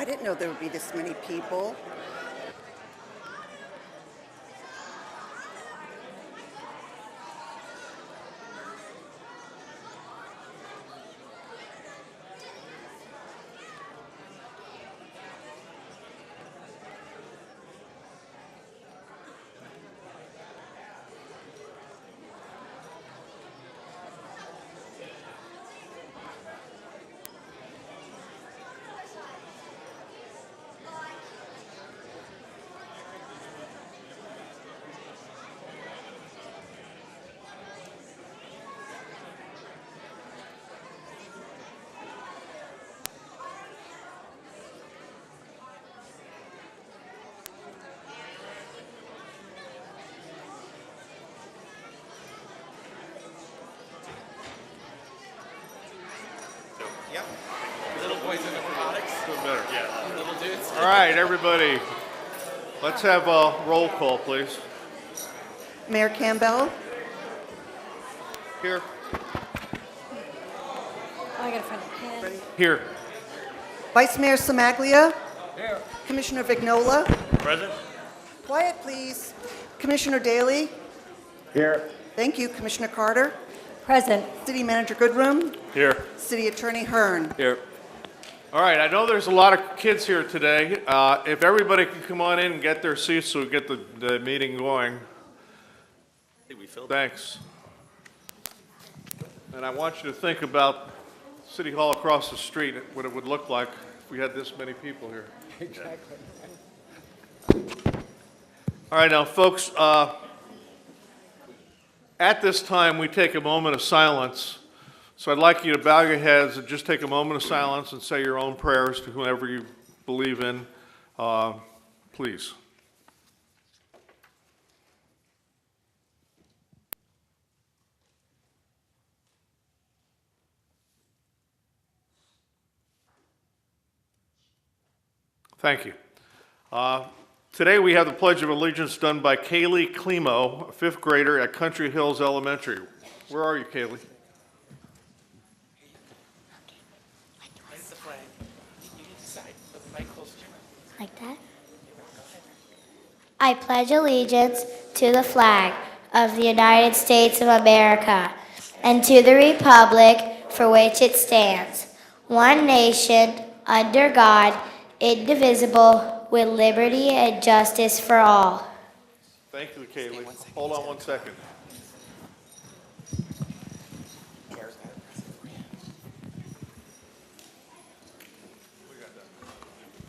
I didn't know there would be this many people. Yep. Little boys in the robotics. Doing better. Yeah. Little dudes. All right, everybody. Let's have a roll call, please. Mayor Campbell, Here. Oh, I gotta find a pen. Here. Vice Mayor Samaglia, Here. Commissioner Vignola. Present. Quiet, please. Commissioner Daly. Here. Thank you. Commissioner Carter. Present. City Manager Goodrum. Here. City Attorney Hearn. Here. All right, I know there's a lot of kids here today. If everybody could come on in and get their seats so we get the meeting going. Thanks. And I want you to think about City Hall across the street, what it would look like if we had this many people here. Exactly. All right, now, folks, at this time, we take a moment of silence. So I'd like you to bow your heads and just take a moment of silence and say your own prayers to whoever you believe in. Please. Thank you. Today we have the Pledge of Allegiance done by Kaylee Klemo, a fifth grader at Country Hills Elementary. Where are you, Kaylee? Raise the flag. You decide. Put the mic closer to you. Like that? I pledge allegiance to the flag of the United States of America and to the republic for which it stands, one nation, under God, indivisible, with liberty and justice for all. Thank you, Kaylee. Hold on one second. Kara's got a present for you.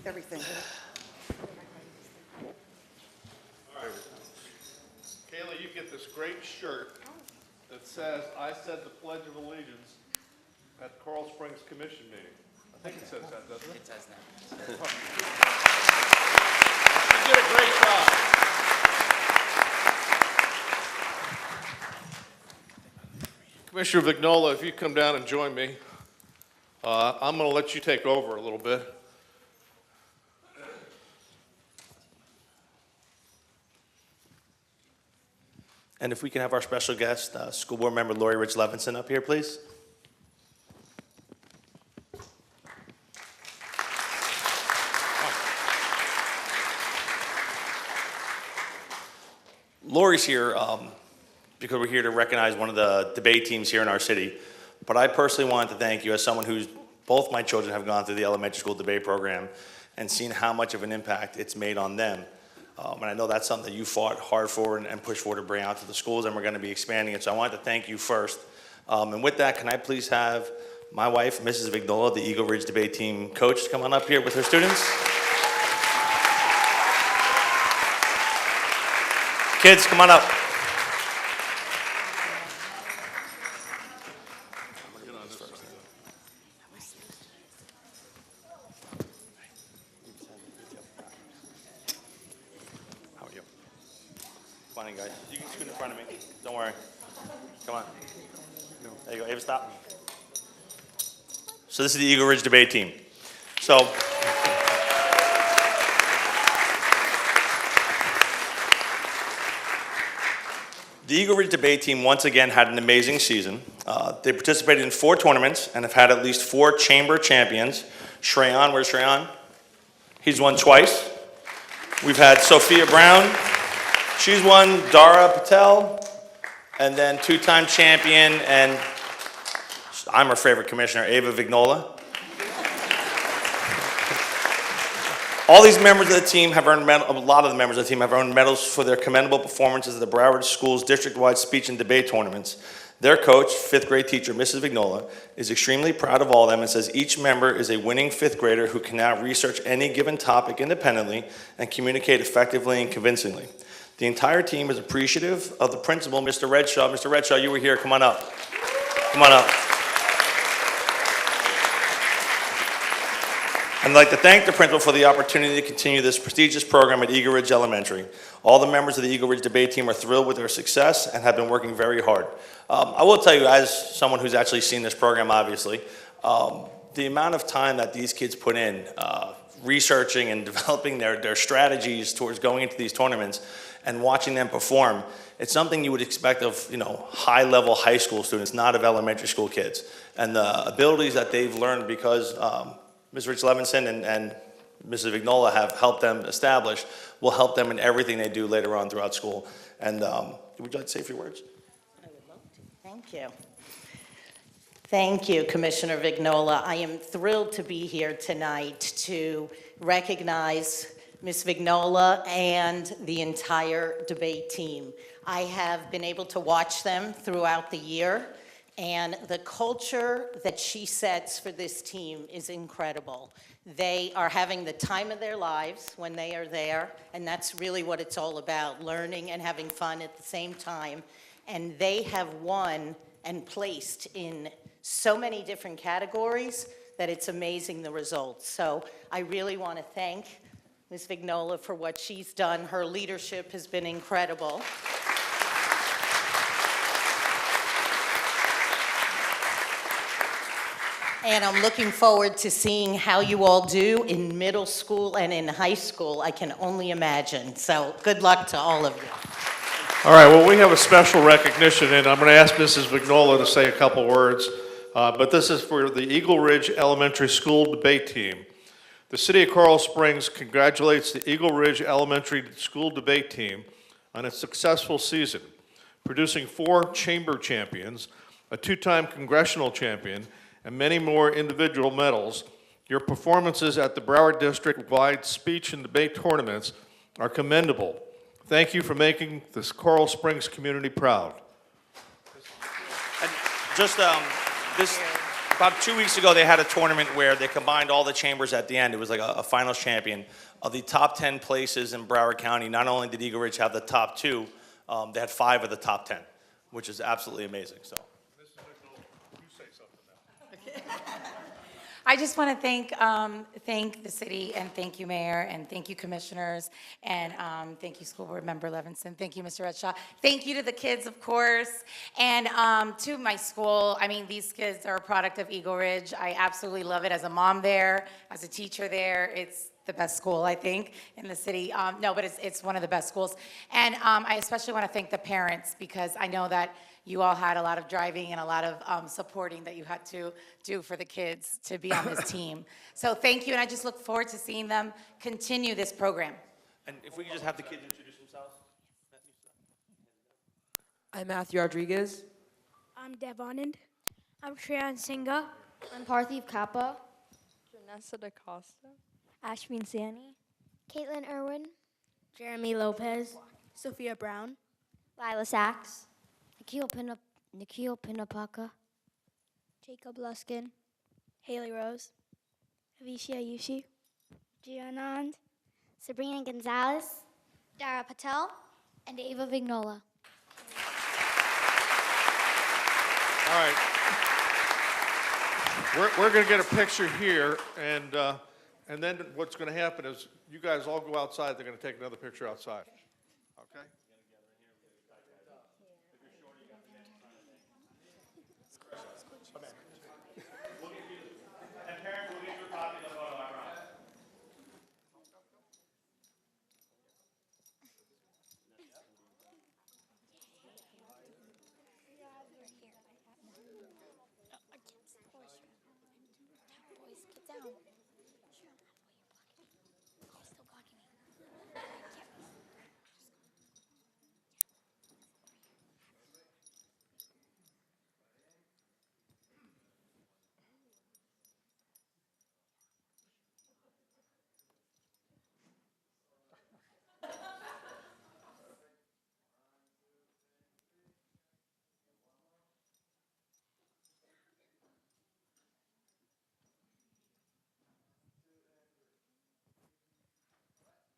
Everything. Kaylee, you get this great shirt that says, "I said the Pledge of Allegiance at Coral Springs Commission meeting." I think it says that, doesn't it? It says that. You did a great job. Commissioner Vignola, if you come down and join me, I'm going to let you take over a little bit. And if we can have our special guest, School Board Member Lori Rich Levinson up here, please. Lori's here because we're here to recognize one of the debate teams here in our city. But I personally wanted to thank you as someone who's, both my children have gone through the elementary school debate program and seen how much of an impact it's made on them. And I know that's something that you fought hard for and pushed for to bring out to the schools, and we're going to be expanding it. So I wanted to thank you first. And with that, can I please have my wife, Mrs. Vignola, the Eagle Ridge debate team coach, to come on up here with her students? Kids, come on up. How are you? Come on in, guys. You can scoot in front of me. Don't worry. Come on. There you go. Ava, stop. So this is the Eagle Ridge debate team. So the Eagle Ridge debate team once again had an amazing season. They participated in 4 tournaments and have had at least 4 chamber champions. Shreyan, where's Shreyan? He's won twice. We've had Sophia Brown. She's won. Dara Patel. And then two-time champion, and I'm her favorite commissioner, Ava Vignola. All these members of the team have earned a lot of the members of the team have earned medals for their commendable performances at the Broward Schools district-wide speech and debate tournaments. Their coach, fifth grade teacher, Mrs. Vignola, is extremely proud of all of them and says each member is a winning fifth grader who can now research any given topic independently and communicate effectively and convincingly. The entire team is appreciative of the principal, Mr. Redshaw. Mr. Redshaw, you were here. Come on up. Come on up. I'd like to thank the principal for the opportunity to continue this prestigious program at Eagle Ridge Elementary. All the members of the Eagle Ridge debate team are thrilled with their success and have been working very hard. I will tell you, as someone who's actually seen this program, obviously, the amount of time that these kids put in researching and developing their strategies towards going into these tournaments and watching them perform, it's something you would expect of, high-level high school students, not of elementary school kids. And the abilities that they've learned because Ms. Rich Levinson and Mrs. Vignola have helped them establish will help them in everything they do later on throughout school. And would you like to say a few words? I would love to. Thank you. Thank you, Commissioner Vignola. I am thrilled to be here tonight to recognize Ms. Vignola and the entire debate team. I have been able to watch them throughout the year, and the culture that she sets for this team is incredible. They are having the time of their lives when they are there, and that's really what it's all about, learning and having fun at the same time. And they have won and placed in so many different categories that it's amazing the results. So I really want to thank Ms. Vignola for what she's done. Her leadership has been incredible. And I'm looking forward to seeing how you all do in middle school and in high school. I can only imagine. So good luck to all of you. All right, well, we have a special recognition, and I'm going to ask Mrs. Vignola to say a couple words. But this is for the Eagle Ridge Elementary School debate team. The City of Coral Springs congratulates the Eagle Ridge Elementary School debate team on its successful season, producing 4 chamber champions, a 2-time congressional champion, and many more individual medals. Your performances at the Broward District-wide speech and debate tournaments are commendable. Thank you for making this Coral Springs community proud. And just about 2 weeks ago, they had a tournament where they combined all the chambers at the end. It was like a finals champion. Of the top 10 places in Broward County, not only did Eagle Ridge have the top 2, they had 5 of the top 10, which is absolutely amazing. So. I just want to thank the city, and thank you, Mayor, and thank you, Commissioners, and thank you, School Board Member Levinson. Thank you, Mr. Redshaw. Thank you to the kids, of course, and to my school. I mean, these kids are a product of Eagle Ridge. I absolutely love it as a mom there, as a teacher there. It's the best school, I think, in the city. No, but it's one of the best schools. And I especially want to thank the parents, because I know that you all had a lot of driving and a lot of supporting that you had to do for the kids to be on this team. So thank you, and I just look forward to seeing them continue this program. And if we could just have the kids introduce themselves. I'm Matthew Rodriguez. I'm Dev Anand. I'm Shreyan Singha. I'm Parthiv Kappa. Janessa DaCosta. Ashmin Sani. Caitlin Irwin. Jeremy Lopez. Sophia Brown. Lila Sachs. Nikhil Pinapaka. Jacob Luskin. Haley Rose. Avisha Yushi. Gianand. Sabrina Gonzalez. Dara Patel. And Ava Vignola. All right. We're going to get a picture here, and then what's going to happen is you guys all go outside. They're going to take another picture outside. Okay?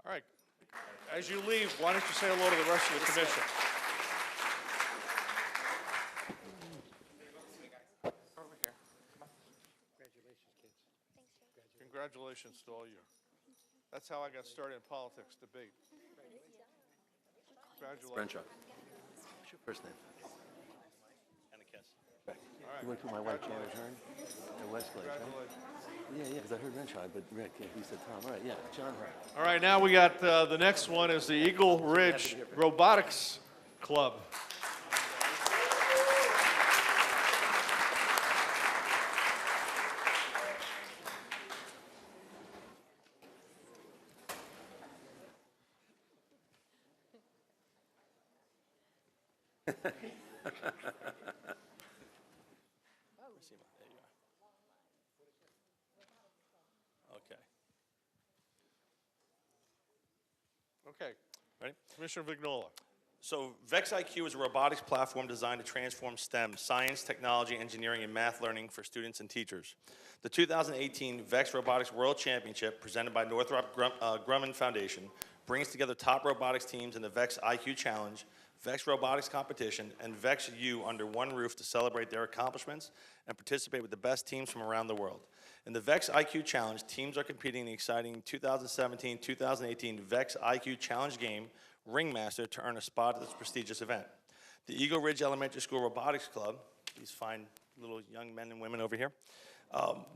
All right. As you leave, why don't you say hello to the rest of the commission? Over here. Congratulations to all you. That's how I got started in politics, debate. Congratulations. Renshaw. What's your first name? And a kiss. You went to my wife Janet Hearn at Westlake, right? Congratulations. Yeah, because I heard Renshaw, but Rick, yeah, he said Tom. All right, yeah, John Hearn. All right, now we got the next one is the Eagle Ridge Robotics Club. There you are. Okay. Okay. Ready? Commissioner Vignola. So VexIQ is a robotics platform designed to transform STEM, science, technology, engineering, and math learning for students and teachers. The 2018 Vex Robotics World Championship, presented by Northrop Grumman Foundation, brings together top robotics teams in the Vex IQ Challenge, Vex Robotics Competition, and Vex U under one roof to celebrate their accomplishments and participate with the best teams from around the world. In the Vex IQ Challenge, teams are competing in the exciting 2017-2018 Vex IQ Challenge game, Ringmaster, to earn a spot at this prestigious event. The Eagle Ridge Elementary School Robotics Club, these fine little young men and women over here,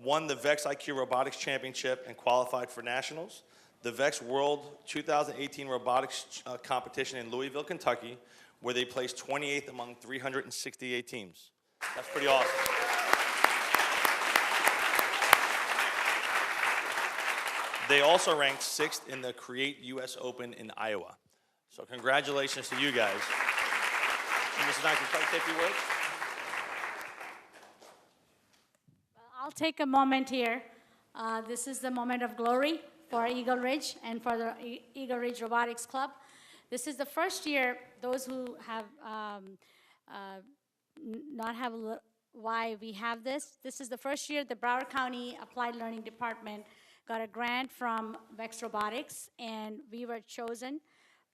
won the Vex IQ Robotics Championship and qualified for nationals. The Vex World 2018 Robotics Competition in Louisville, Kentucky, where they placed 28th among 368 teams. That's pretty awesome. They also ranked 6th in the Create US Open in Iowa. So congratulations to you guys. And Mrs. Knight, can you say a few words? I'll take a moment here. This is the moment of glory for Eagle Ridge and for the Eagle Ridge Robotics Club. This is the first year, those who have not have why we have this. This is the first year the Broward County Applied Learning Department got a grant from Vex Robotics, and we were chosen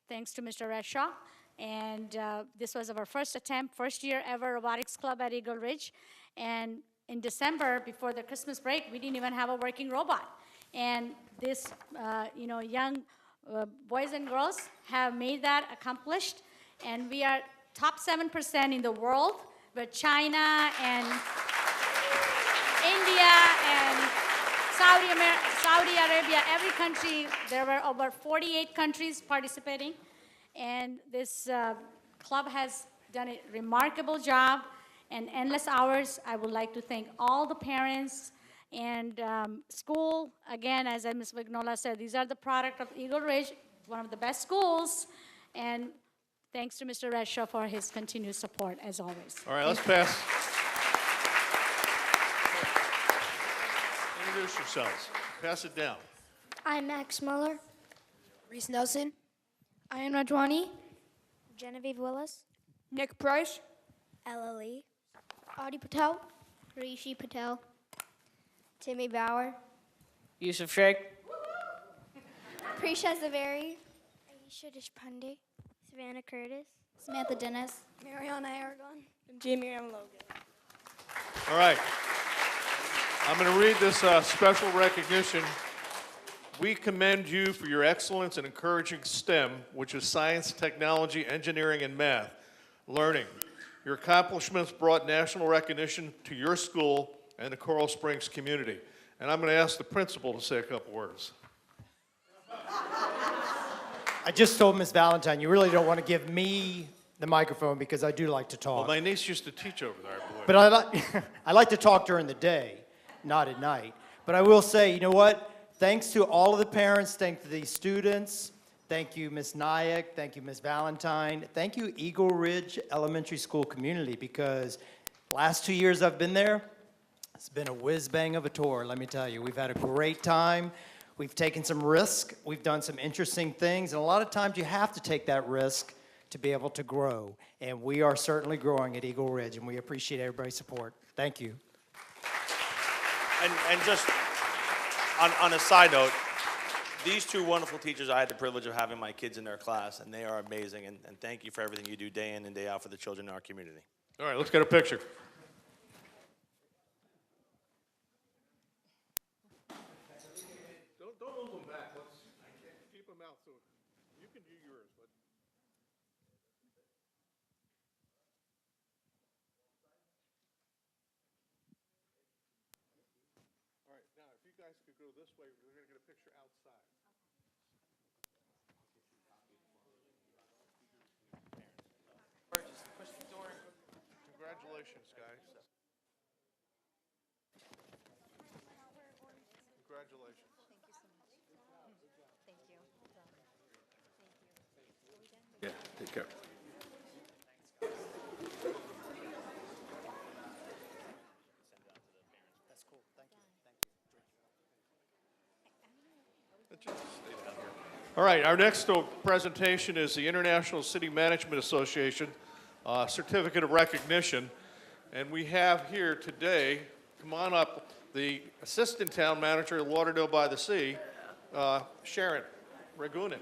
thanks to Mr. Reshaw. And this was our first attempt, first year ever robotics club at Eagle Ridge. And in December, before the Christmas break, we didn't even have a working robot. And this, young boys and girls have made that accomplished. And we are top 7% in the world, with China and India and Saudi Arabia, every country. There were over 48 countries participating. And this club has done a remarkable job and endless hours. I would like to thank all the parents and school. Again, as Ms. Vignola said, these are the product of Eagle Ridge, one of the best schools. And thanks to Mr. Reshaw for his continued support, as always. All right, let's pass. Introduce yourselves. Pass it down. I'm Max Muller. Reese Nelson. Ayan Rajwani. Genevieve Willis. Nick Price. Ella Lee. Adi Patel. Rishi Patel. Timmy Bauer. Yusuf Sheikh. Prisha Zaveri. Aisha Deshpande. Savannah Curtis. Samantha Dennis. Mariana Aragon. And Jamie M. Logan. All right. I'm going to read this special recognition. We commend you for your excellence in encouraging STEM, which is science, technology, engineering, and math, learning. Your accomplishments brought national recognition to your school and the Coral Springs community. And I'm going to ask the principal to say a couple words. I just told Ms. Valentine, you really don't want to give me the microphone because I do like to talk. Well, my niece used to teach over there, I believe. But I like to talk during the day, not at night. But I will say, you know what? Thanks to all of the parents, thank to the students, thank you, Ms. Nayak, thank you, Ms. Valentine, thank you, Eagle Ridge Elementary School community, because last 2 years I've been there, it's been a whiz-bang of a tour, let me tell you. We've had a great time. We've taken some risk. We've done some interesting things. And a lot of times you have to take that risk to be able to grow. And we are certainly growing at Eagle Ridge, and we appreciate everybody's support. Thank you. And just on a side note, these two wonderful teachers, I had the privilege of having my kids in their class, and they are amazing. And thank you for everything you do day in and day out for the children in our community. All right, let's get a picture. Don't move them back. Let's keep them out. So you can do yours, but. All right, now if you guys could go this way, we're going to get a picture outside. Congratulations, guys. Congratulations. Thank you. Yeah, take care. That's cool. Thank you. All right, our next presentation is the International City Management Association Certificate of Recognition. And we have here today, come on up, the Assistant Town Manager of Lauderdale by the Sea, Sharon Ragunin.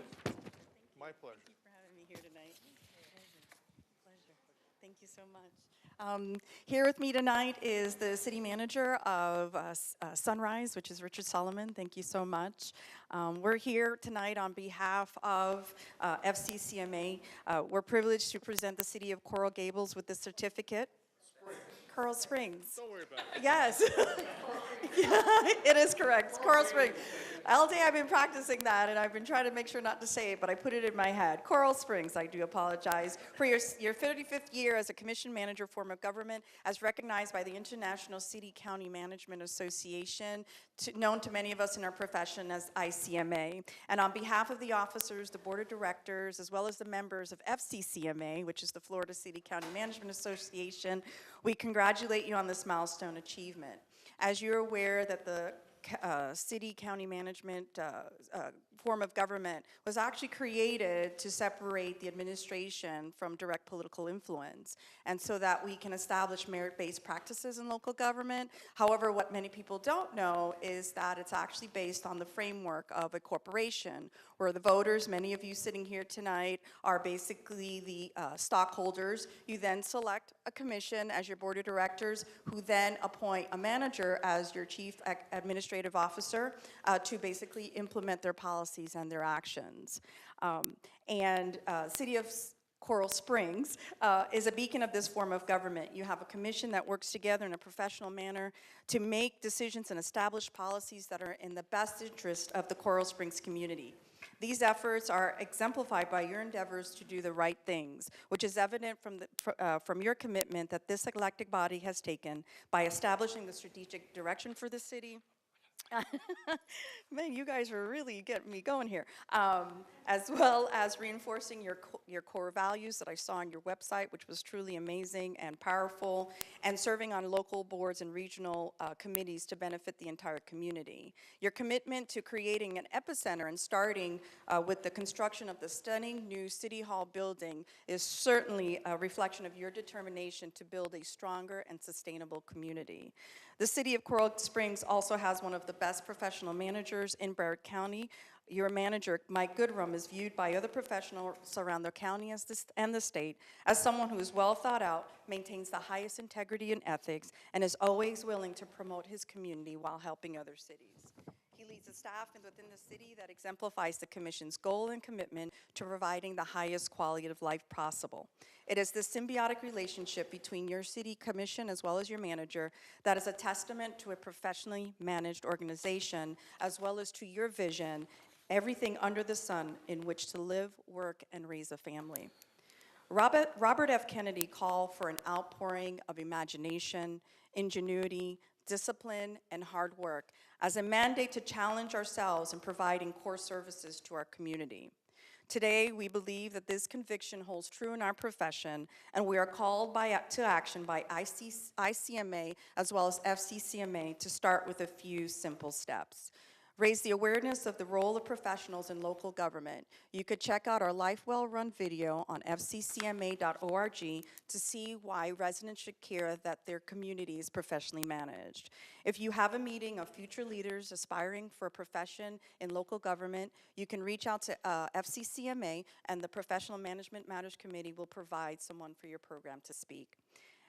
My pleasure. Thank you for having me here tonight. Pleasure. Thank you so much. Here with me tonight is the city manager of Sunrise, which is Richard Solomon. Thank you so much. We're here tonight on behalf of FCCMA. We're privileged to present the city of Coral Gables with this certificate. Coral Springs. Don't worry about it. Yes. Yeah, it is correct. It's Coral Springs. All day I've been practicing that, and I've been trying to make sure not to say it, but I put it in my head. Coral Springs, I do apologize. For your 35th year as a commission manager form of government, as recognized by the International City County Management Association, known to many of us in our profession as ICMA. And on behalf of the officers, the board of directors, as well as the members of FCCMA, which is the Florida City County Management Association, we congratulate you on this milestone achievement. As you're aware that the city county management form of government was actually created to separate the administration from direct political influence, and so that we can establish merit-based practices in local government. However, what many people don't know is that it's actually based on the framework of a corporation, where the voters, many of you sitting here tonight, are basically the stockholders. You then select a commission as your board of directors, who then appoint a manager as your chief administrative officer to basically implement their policies and their actions. City of Coral Springs is a beacon of this form of government. You have a commission that works together in a professional manner to make decisions and establish policies that are in the best interest of the Coral Springs community. These efforts are exemplified by your endeavors to do the right things, which is evident from your commitment that this elected body has taken by establishing the strategic direction for the city. Man, you guys are really getting me going here. As well as reinforcing your core values that I saw on your website, which was truly amazing and powerful, and serving on local boards and regional committees to benefit the entire community. Your commitment to creating an epicenter and starting with the construction of the stunning new City Hall building is certainly a reflection of your determination to build a stronger and sustainable community. The City of Coral Springs also has one of the best professional managers in Broward County. Your manager, Mike Goodrum, is viewed by other professionals around the county and the state as someone who is well thought out, maintains the highest integrity and ethics, and is always willing to promote his community while helping other cities. He leads a staff within the city that exemplifies the Commission's goal and commitment to providing the highest quality of life possible. It is this symbiotic relationship between your city commission as well as your manager that is a testament to a professionally managed organization, as well as to your vision, everything under the sun in which to live, work, and raise a family. Robert F. Kennedy called for an outpouring of imagination, ingenuity, discipline, and hard work as a mandate to challenge ourselves in providing core services to our community. Today, we believe that this conviction holds true in our profession, and we are called to action by ICMA as well as FCCMA to start with a few simple steps. Raise the awareness of the role of professionals in local government. You could check out our Life Well Run video on fccma.org to see why residents should care that their community is professionally managed. If you have a meeting of future leaders aspiring for a profession in local government, you can reach out to FCCMA, and the Professional Management Matters Committee will provide someone for your program to speak.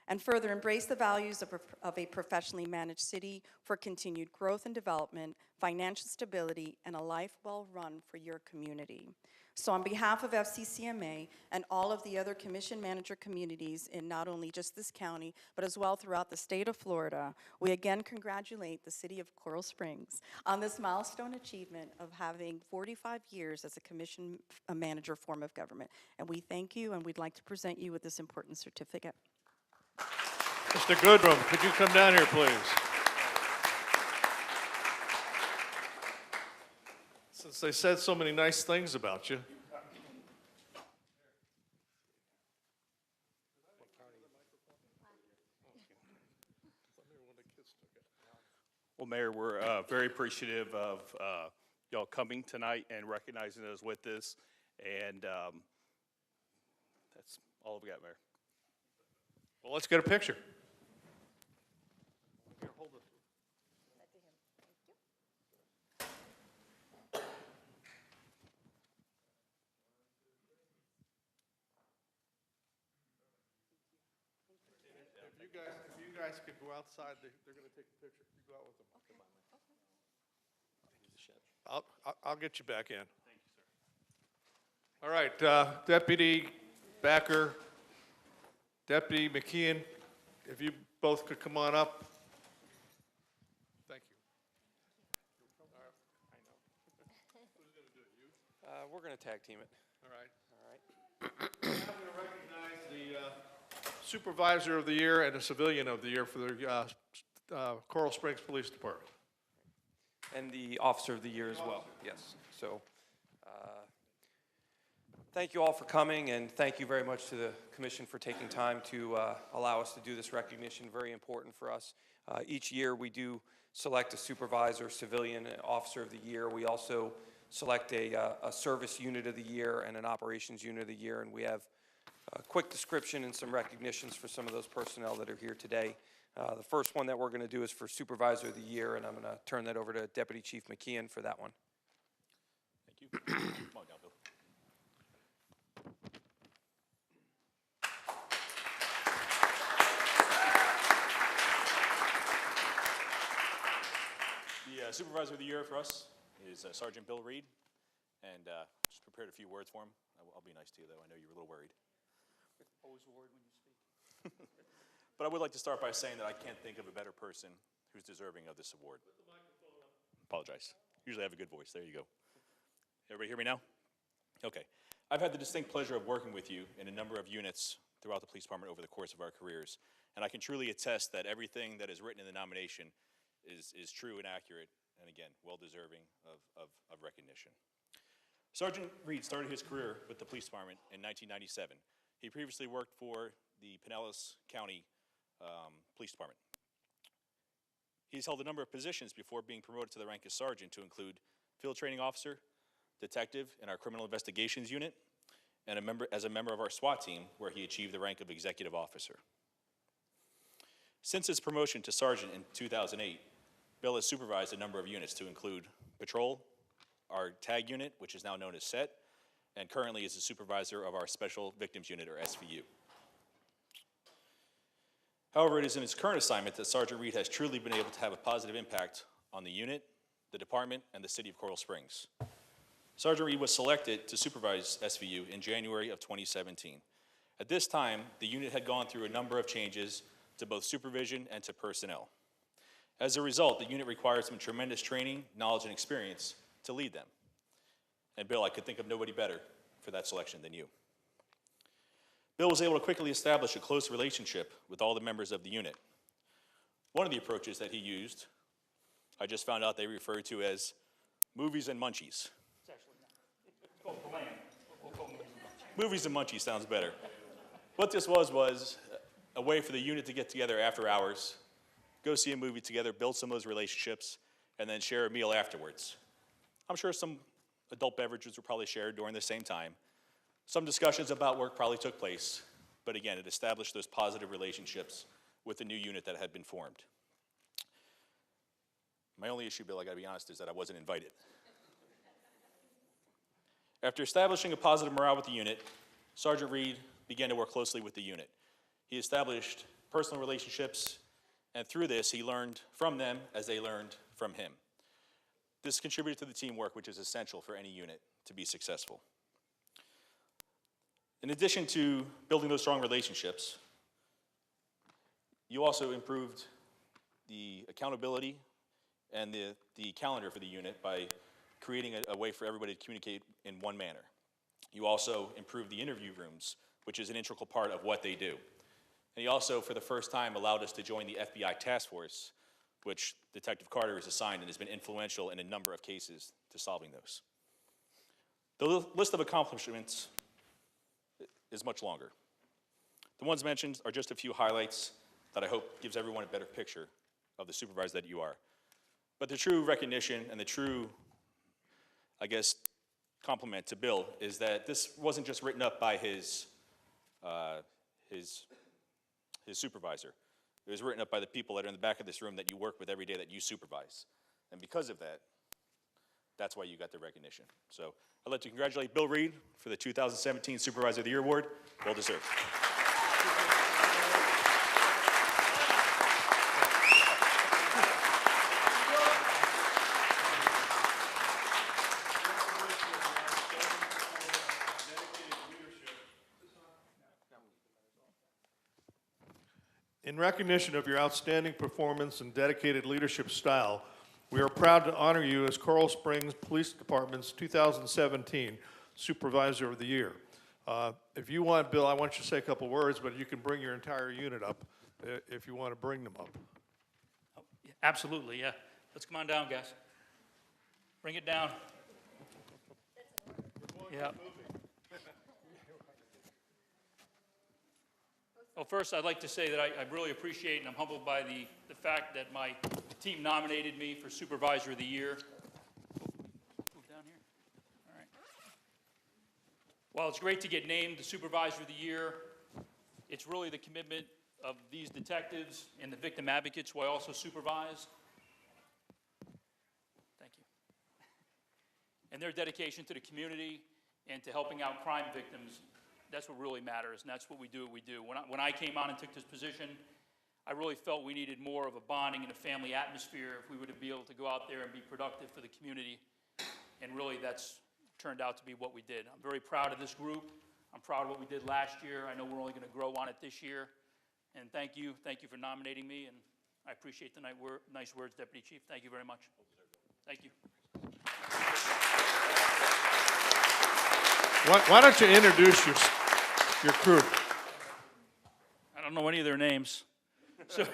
And further, embrace the values of a professionally managed city for continued growth and development, financial stability, and a life well run for your community. So on behalf of FCCMA and all of the other commission manager communities in not only just this county, but as well throughout the state of Florida, we again congratulate the city of Coral Springs on this milestone achievement of having 45 years as a commission manager form of government. And we thank you, and we'd like to present you with this important certificate. Mr. Goodrum, could you come down here, please? Since they said so many nice things about you. Well, Mayor, we're very appreciative of y'all coming tonight and recognizing us with this. And that's all we got, Mayor. Well, let's get a picture. Here, hold it. If you guys could go outside, they're going to take a picture. You go out with them. I'll get you back in. Thank you, sir. All right, Deputy Backer, Deputy McKeon, if you both could come on up. Thank you. We're going to tag team it. All right. Now I'm going to recognize the Supervisor of the Year and the Civilian of the Year for the Coral Springs Police Department. And the Officer of the Year as well, yes. So, thank you all for coming, and thank you very much to the Commission for taking time to allow us to do this recognition. Very important for us. Each year we do select a Supervisor, Civilian, Officer of the Year. We also select a Service Unit of the Year and an Operations Unit of the Year, and we have a quick description and some recognitions for some of those personnel that are here today. The first one that we're going to do is for Supervisor of the Year, and I'm going to turn that over to Deputy Chief McKeon for that one. Thank you. Come on down, Bill. The Supervisor of the Year for us is Sergeant Bill Reed, and just prepared a few words for him. I'll be nice to you, though. I know you were a little worried. Always worried when you speak. But I would like to start by saying that I can't think of a better person who's deserving of this award. Put the microphone up. Apologize. Usually I have a good voice. There you go. Everybody hear me now? Okay. I've had the distinct pleasure of working with you in a number of units throughout the police department over the course of our careers, and I can truly attest that everything that is written in the nomination is true and accurate, and again, well-deserving of recognition. Sergeant Reed started his career with the police department in 1997. He previously worked for the Pinellas County Police Department. He's held a number of positions before being promoted to the rank of sergeant, to include field training officer, detective in our criminal investigations unit, and as a member of our SWAT team, where he achieved the rank of executive officer. Since his promotion to sergeant in 2008, Bill has supervised a number of units, to include patrol, our TAG unit, which is now known as SET, and currently is the supervisor of our Special Victims Unit, or SVU. However, it is in his current assignment that Sergeant Reed has truly been able to have a positive impact on the unit, the department, and the city of Coral Springs. Sergeant Reed was selected to supervise SVU in January of 2017. At this time, the unit had gone through a number of changes to both supervision and to personnel. As a result, the unit required some tremendous training, knowledge, and experience to lead them. And Bill, I could think of nobody better for that selection than you. Bill was able to quickly establish a close relationship with all the members of the unit. One of the approaches that he used, I just found out they refer to as movies and munchies. Movies and munchies sounds better. What this was a way for the unit to get together after hours, go see a movie together, build some of those relationships, and then share a meal afterwards. I'm sure some adult beverages were probably shared during the same time. Some discussions about work probably took place, but again, it established those positive relationships with the new unit that had been formed. My only issue, Bill, I gotta be honest, is that I wasn't invited. After establishing a positive morale with the unit, Sergeant Reed began to work closely with the unit. He established personal relationships, and through this, he learned from them as they learned from him. This contributed to the teamwork, which is essential for any unit to be successful. In addition to building those strong relationships, you also improved the accountability and the calendar for the unit by creating a way for everybody to communicate in one manner. You also improved the interview rooms, which is an integral part of what they do. And he also, for the first time, allowed us to join the FBI task force, which Detective Carter is assigned and has been influential in a number of cases to solving those. The list of accomplishments is much longer. The ones mentioned are just a few highlights that I hope gives everyone a better picture of the supervisor that you are. But the true recognition and the true, I guess, compliment to Bill is that this wasn't just written up by his supervisor. It was written up by the people that are in the back of this room that you work with every day that you supervise. And because of that, that's why you got the recognition. So I'd like to congratulate Bill Reed for the 2017 Supervisor of the Year Award. Well deserved. In recognition of your outstanding performance and dedicated leadership style, we are proud to honor you as Coral Springs Police Department's 2017 Supervisor of the Year. If you want, Bill, I want you to say a couple words, but you can bring your entire unit up if you want to bring them up. Absolutely, yeah. Let's come on down, guys. Bring it down. Yeah. Well, first, I'd like to say that I really appreciate and I'm humbled by the fact that my team nominated me for Supervisor of the Year. Move down here. All right. While it's great to get named the Supervisor of the Year, it's really the commitment of these detectives and the victim advocates who I also supervise. Thank you. And their dedication to the community and to helping out crime victims. That's what really matters, and that's what we do. When I came on and took this position, I really felt we needed more of a bonding and a family atmosphere if we were to be able to go out there and be productive for the community. And really, that's turned out to be what we did. I'm very proud of this group. I'm proud of what we did last year. I know we're only going to grow on it this year. And thank you for nominating me, and I appreciate the nice words, Deputy Chief. Thank you very much. Thank you. Why don't you introduce your crew? I don't know any of their names. So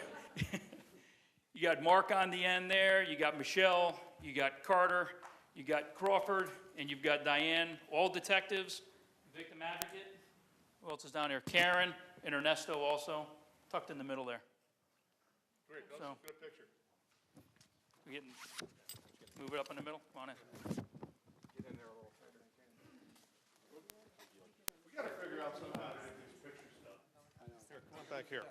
you got Mark on the end there, you got Michelle, you got Carter, you got Crawford, and you've got Diane, all detectives, victim advocate. Who else is down there? Karen and Ernesto also, tucked in the middle there. Great, So, good picture. Move it up in the middle, come on in. We got to figure out somehow to get these pictures done. Here, come on back here.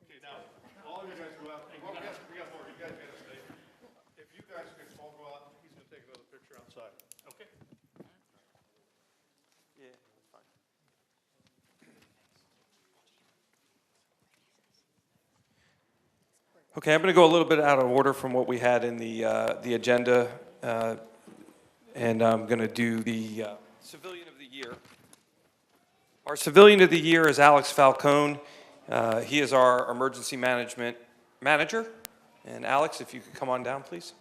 Okay, now, all of you guys go out. Well, yes, we got more. You guys got to stay. If you guys can all go out, he's going to take another picture outside. Okay. Yeah, that's fine. Okay, I'm going to go a little bit out of order from what we had in the agenda, and I'm going to do the Civilian of the Year. Our Civilian of the Year is Alex Falcone. He is our Emergency Management Manager. And Alex, if you could come on down, please.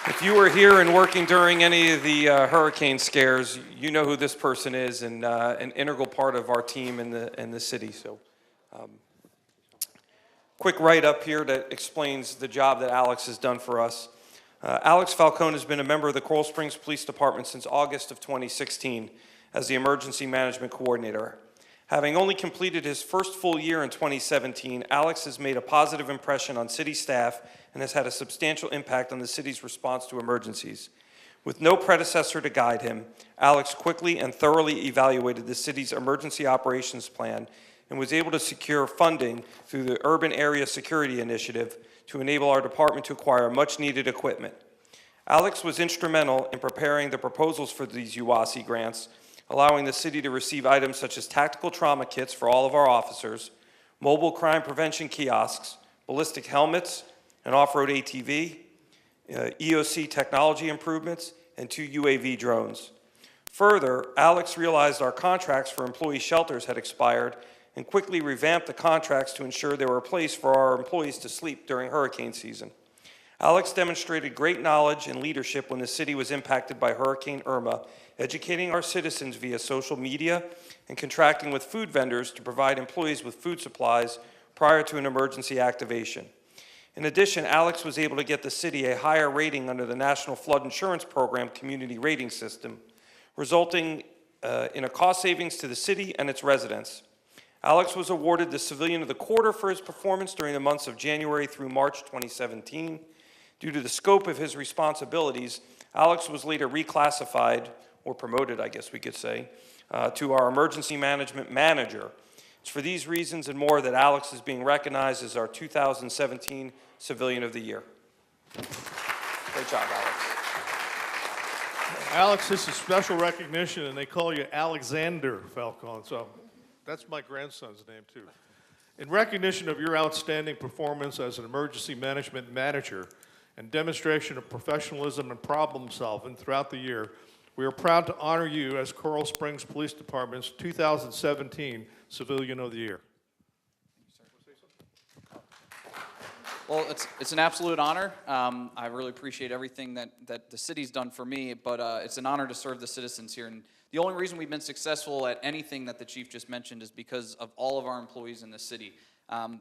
If you were here and working during any of the hurricane scares, you know who this person is, and an integral part of our team in the city. So, quick write-up here that explains the job that Alex has done for us. Alex Falcone has been a member of the Coral Springs Police Department since August of 2016 as the Emergency Management Coordinator. Having only completed his first full year in 2017, Alex has made a positive impression on city staff and has had a substantial impact on the city's response to emergencies. With no predecessor to guide him, Alex quickly and thoroughly evaluated the city's emergency operations plan and was able to secure funding through the Urban Area Security Initiative to enable our department to acquire much-needed equipment. Alex was instrumental in preparing the proposals for these UASI grants, allowing the city to receive items such as tactical trauma kits for all of our officers, mobile crime prevention kiosks, ballistic helmets, an off-road ATV, EOC technology improvements, and 2 UAV drones. Further, Alex realized our contracts for employee shelters had expired and quickly revamped the contracts to ensure there were a place for our employees to sleep during hurricane season. Alex demonstrated great knowledge and leadership when the city was impacted by Hurricane Irma, educating our citizens via social media and contracting with food vendors to provide employees with food supplies prior to an emergency activation. In addition, Alex was able to get the city a higher rating under the National Flood Insurance Program Community Rating System, resulting in a cost savings to the city and its residents. Alex was awarded the Civilian of the Quarter for his performance during the months of January through March 2017. Due to the scope of his responsibilities, Alex was later reclassified, or promoted, I guess we could say, to our Emergency Management Manager. It's for these reasons and more that Alex is being recognized as our 2017 Civilian of the Year. Great job, Alex. Alex, this is special recognition, and they call you Alexander Falcone, so that's my grandson's name, too. In recognition of your outstanding performance as an emergency management manager and demonstration of professionalism and problem solving throughout the year, we are proud to honor you as Coral Springs Police Department's 2017 Civilian of the Year. Well, it's an absolute honor. I really appreciate everything that the city's done for me, but it's an honor to serve the citizens here. And the only reason we've been successful at anything that the chief just mentioned is because of all of our employees in the city.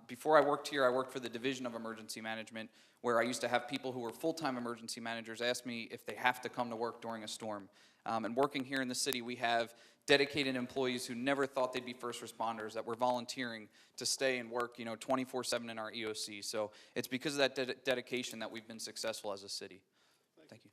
Before I worked here, I worked for the Division of Emergency Management, where I used to have people who were full-time emergency managers ask me if they have to come to work during a storm. And working here in the city, we have dedicated employees who never thought they'd be first responders, that were volunteering to stay and work, 24/7 in our EOC. So it's because of that dedication that we've been successful as a city. Thank you.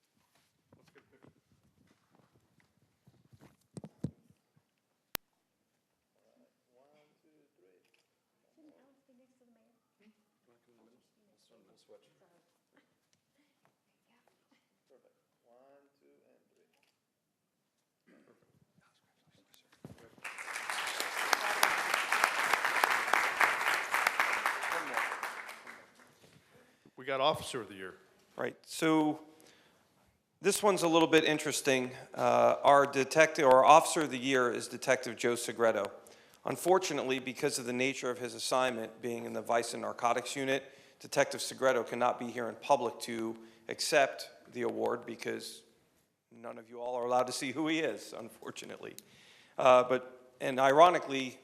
We got Officer of the Year. Right, so this one's a little bit interesting. Our Officer of the Year is Detective Joe Segreto. Unfortunately, because of the nature of his assignment being in the Vice and Narcotics Unit, Detective Segreto cannot be here in public to accept the award because none of you all are allowed to see who he is, unfortunately. And ironically,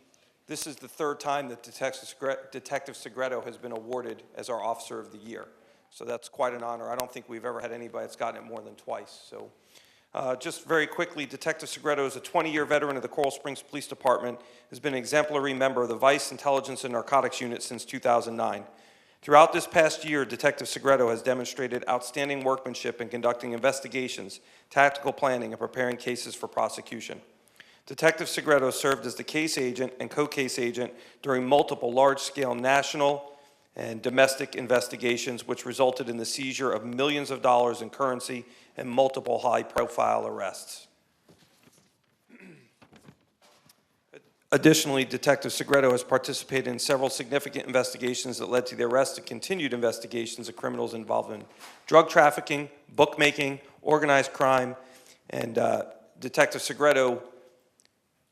this is the third time that Detective Segreto has been awarded as our Officer of the Year. So that's quite an honor. I don't think we've ever had anybody that's gotten it more than twice. So just very quickly, Detective Segreto is a 20-year veteran of the Coral Springs Police Department, has been an exemplary member of the Vice, Intelligence, and Narcotics Unit since 2009. Throughout this past year, Detective Segreto has demonstrated outstanding workmanship in conducting investigations, tactical planning, and preparing cases for prosecution. Detective Segreto served as the case agent and co-case agent during multiple large-scale national and domestic investigations, which resulted in the seizure of millions of dollars in currency and multiple high-profile arrests. Additionally, Detective Segreto has participated in several significant investigations that led to the arrest and continued investigations of criminals involved in drug trafficking, bookmaking, organized crime, and Detective Segreto,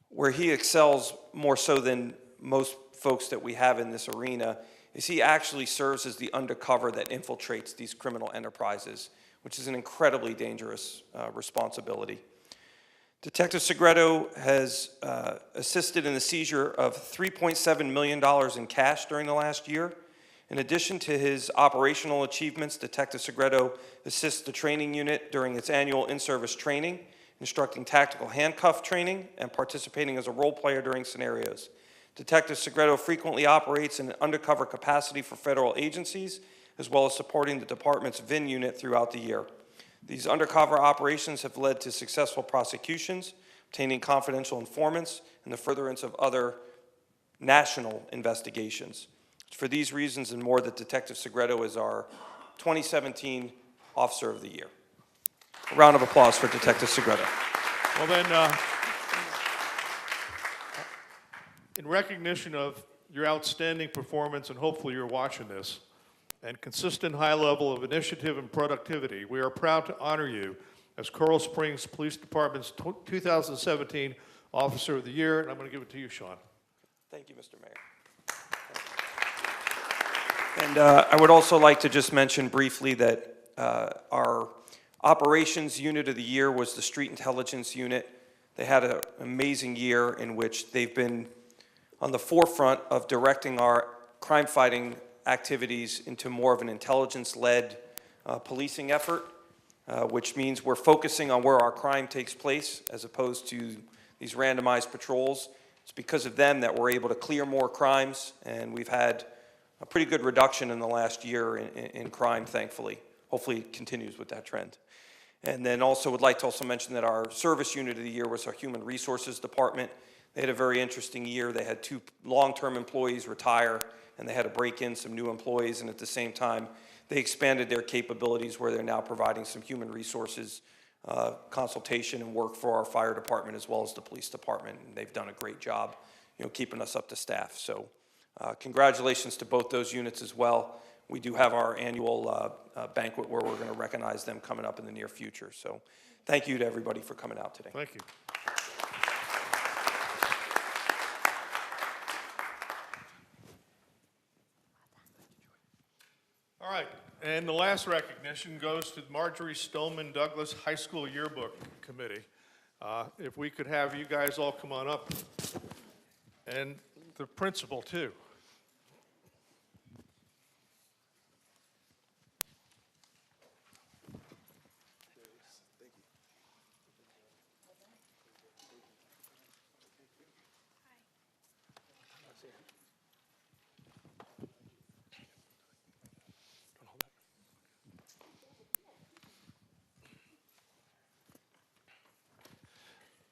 where he excels more so than most folks that we have in this arena, is he actually serves as the undercover that infiltrates these criminal enterprises, which is an incredibly dangerous responsibility. Detective Segreto has assisted in the seizure of $3.7 million in cash during the last year, In addition to his operational achievements, Detective Segreto assists the training unit during its annual in-service training, instructing tactical handcuff training and participating as a role player during scenarios. Detective Segreto frequently operates in an undercover capacity for federal agencies, as well as supporting the department's VIN unit throughout the year. These undercover operations have led to successful prosecutions, obtaining confidential informants, and the furtherance of other national investigations. It's for these reasons and more that Detective Segreto is our 2017 Officer of the Year. A round of applause for Detective Segreto. Well then, in recognition of your outstanding performance, and hopefully you're watching this, and consistent high level of initiative and productivity, we are proud to honor you as Coral Springs Police Department's 2017 Officer of the Year, and I'm going to give it to you, Sean. Thank you, Mr. Mayor. And I would also like to just mention briefly that our operations unit of the year was the Street Intelligence Unit. They had an amazing year in which they've been on the forefront of directing our crime-fighting activities into more of an intelligence-led policing effort, which means we're focusing on where our crime takes place as opposed to these randomized patrols. It's because of them that we're able to clear more crimes, and we've had a pretty good reduction in the last year in crime, thankfully. Hopefully it continues with that trend. And then also would like to also mention that our service unit of the year was our Human Resources Department. They had a very interesting year. They had 2 long-term employees retire, and they had to break in some new employees, and at the same time, they expanded their capabilities where they're now providing some human resources consultation and work for our fire department as well as the police department. And they've done a great job, keeping us up to staff. So congratulations to both those units as well. We do have our annual banquet where we're going to recognize them coming up in the near future. So thank you to everybody for coming out today. Thank you. All right, and the last recognition goes to the Marjorie Stoneman Douglas High School Yearbook Committee. If we could have you guys all come on up, and the principal too.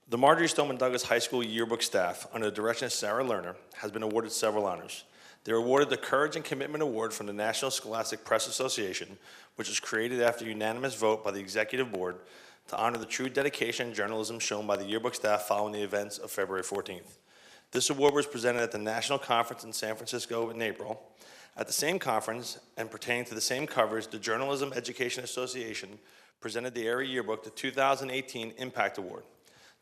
The Marjorie Stoneman Douglas High School Yearbook staff, under the direction of Sarah Lerner, has been awarded several honors. They were awarded the Courage and Commitment Award from the National Scholastic Press Association, which was created after unanimous vote by the Executive Board to honor the true dedication and journalism shown by the yearbook staff following the events of February 14th. This award was presented at the National Conference in San Francisco in April. At the same conference, and pertaining to the same coverage, the Journalism Education Association presented the area yearbook the 2018 Impact Award.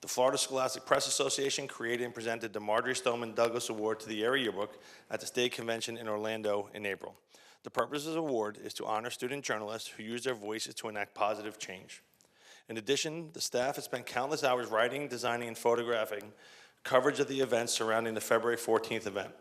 The Florida Scholastic Press Association created and presented the Marjorie Stoneman Douglas Award to the area yearbook at the state convention in Orlando in April. The purpose of the award is to honor student journalists who use their voices to enact positive change. In addition, the staff has spent countless hours writing, designing, and photographing coverage of the events surrounding the February 14th event,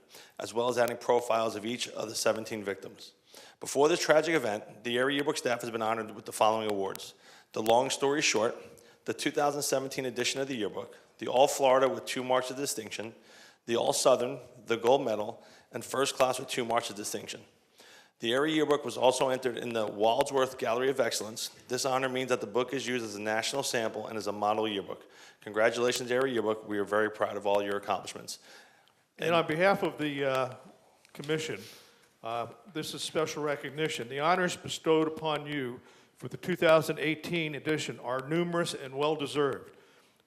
as well as adding profiles of each of the 17 victims. Before this tragic event, the area yearbook staff has been honored with the following awards: the Long Story Short, the 2017 edition of the yearbook, the All Florida with 2 marks of distinction, the All Southern, the Gold Medal, and First Class with 2 marks of distinction. The area yearbook was also entered in the Wadsworth Gallery of Excellence. This honor means that the book is used as a national sample and as a model yearbook. Congratulations, area yearbook. We are very proud of all your accomplishments. And on behalf of the commission, this is special recognition. The honors bestowed upon you for the 2018 edition are numerous and well-deserved.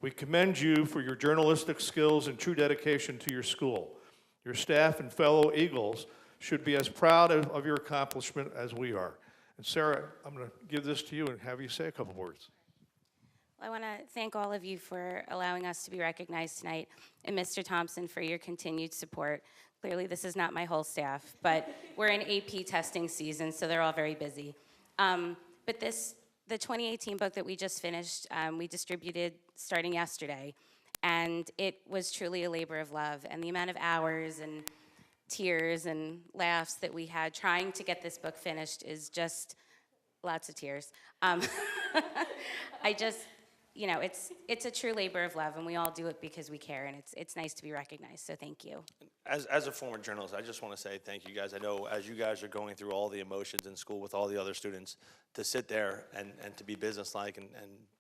We commend you for your journalistic skills and true dedication to your school. Your staff and fellow Eagles should be as proud of your accomplishment as we are. And Sarah, I'm going to give this to you and have you say a couple words. I want to thank all of you for allowing us to be recognized tonight, and Mr. Thompson for your continued support. Clearly, this is not my whole staff, but we're in AP testing season, so they're all very busy. But the 2018 book that we just finished, we distributed starting yesterday, and it was truly a labor of love. And the amount of hours and tears and laughs that we had trying to get this book finished is just lots of tears. I just, you know, it's a true labor of love, and we all do it because we care, and it's nice to be recognized, so thank you. As a former journalist, I just want to say thank you guys. I know as you guys are going through all the emotions in school with all the other students, to sit there and to be businesslike and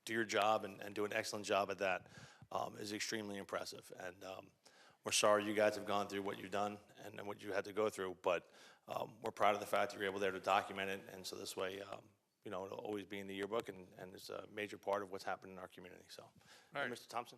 do your job and do an excellent job at that is extremely impressive. And we're sorry you guys have gone through what you've done and what you had to go through, but we're proud of the fact that you're able there to document it, and so this way, you know, it'll always be in the yearbook, and it's a major part of what's happened in our community. So, Mr. Thompson?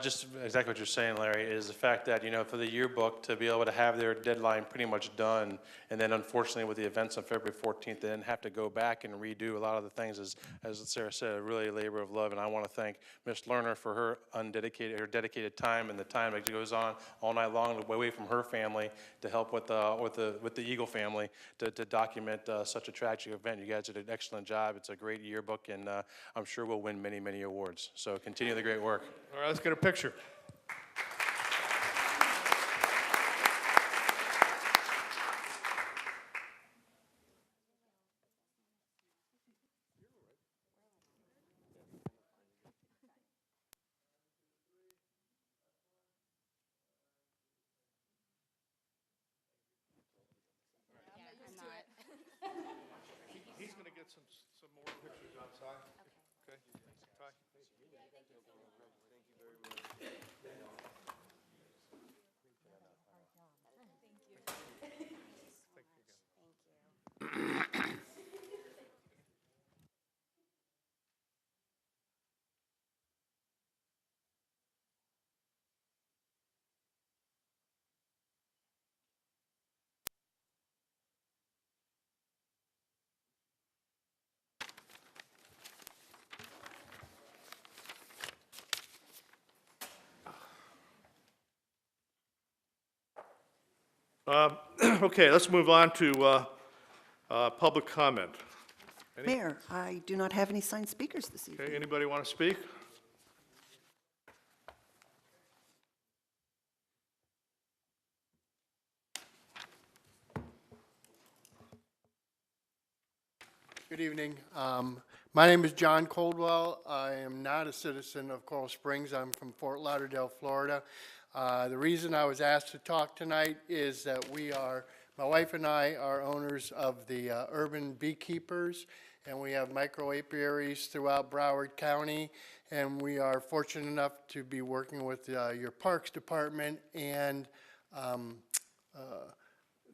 Just exactly what you're saying, Larry, is the fact that, you know, for the yearbook to be able to have their deadline pretty much done, and then unfortunately with the events on February 14th, they then have to go back and redo a lot of the things, as Sarah said, really a labor of love. And I want to thank Ms. Lerner for her dedicated time and the time that goes on all night long away from her family to help with the Eagle family to document such a tragic event. You guys did an excellent job. It's a great yearbook, and I'm sure we'll win many, many awards. So continue the great work. All right, let's get a picture. He's going to get some more pictures outside. Okay. Ty? Okay, let's move on to public comment. Mayor, I do not have any signed speakers this evening. Okay, anybody want to speak? Good evening. My name is John Coldwell. I am not a citizen of Coral Springs. I'm from Fort Lauderdale, Florida. The reason I was asked to talk tonight is that my wife and I are owners of the Urban Beekeepers, and we have micro apiaries throughout Broward County, and we are fortunate enough to be working with your Parks Department and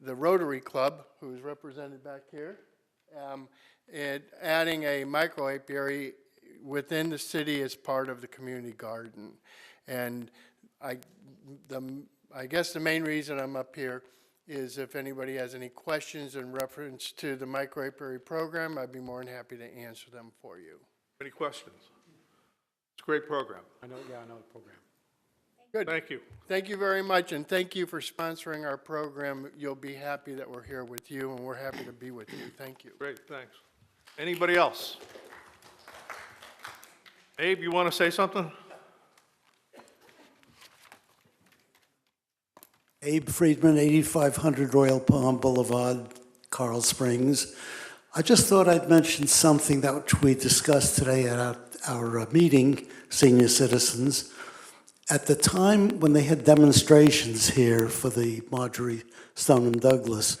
the Rotary Club, who is represented back here, and adding a micro apiary within the city as part of the community garden. And I guess the main reason I'm up here is if anybody has any questions in reference to the micro apiary program, I'd be more than happy to answer them for you. Any questions? It's a great program. I know the program. Good. Thank you. Thank you very much, and thank you for sponsoring our program. You'll be happy that we're here with you, and we're happy to be with you. Thank you. Great, thanks. Anybody else? Abe, you want to say something? Abe Friedman, 8500 Royal Palm Boulevard, Coral Springs. I just thought I'd mention something that we discussed today at our meeting, Senior Citizens. At the time when they had demonstrations here for the Marjorie Stoneman Douglas,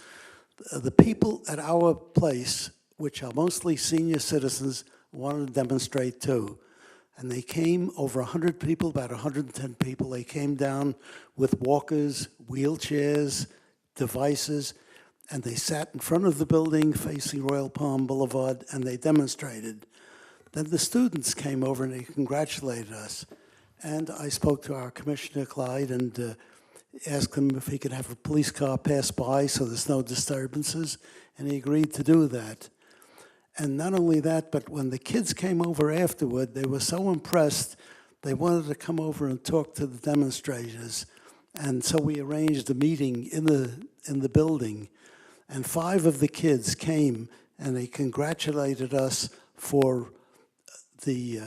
the people at our place, which are mostly senior citizens, wanted to demonstrate too. And they came, over 100 people, about 110 people. They came down with walkers, wheelchairs, devices, and they sat in front of the building facing Royal Palm Boulevard, and they demonstrated. Then the students came over and they congratulated us. And I spoke to our Commissioner Clyde and asked him if he could have a police car pass by so there's no disturbances, and he agreed to do that. And not only that, but when the kids came over afterward, they were so impressed, they wanted to come over and talk to the demonstrators. And so we arranged a meeting in the building, and 5 of the kids came and they congratulated us for the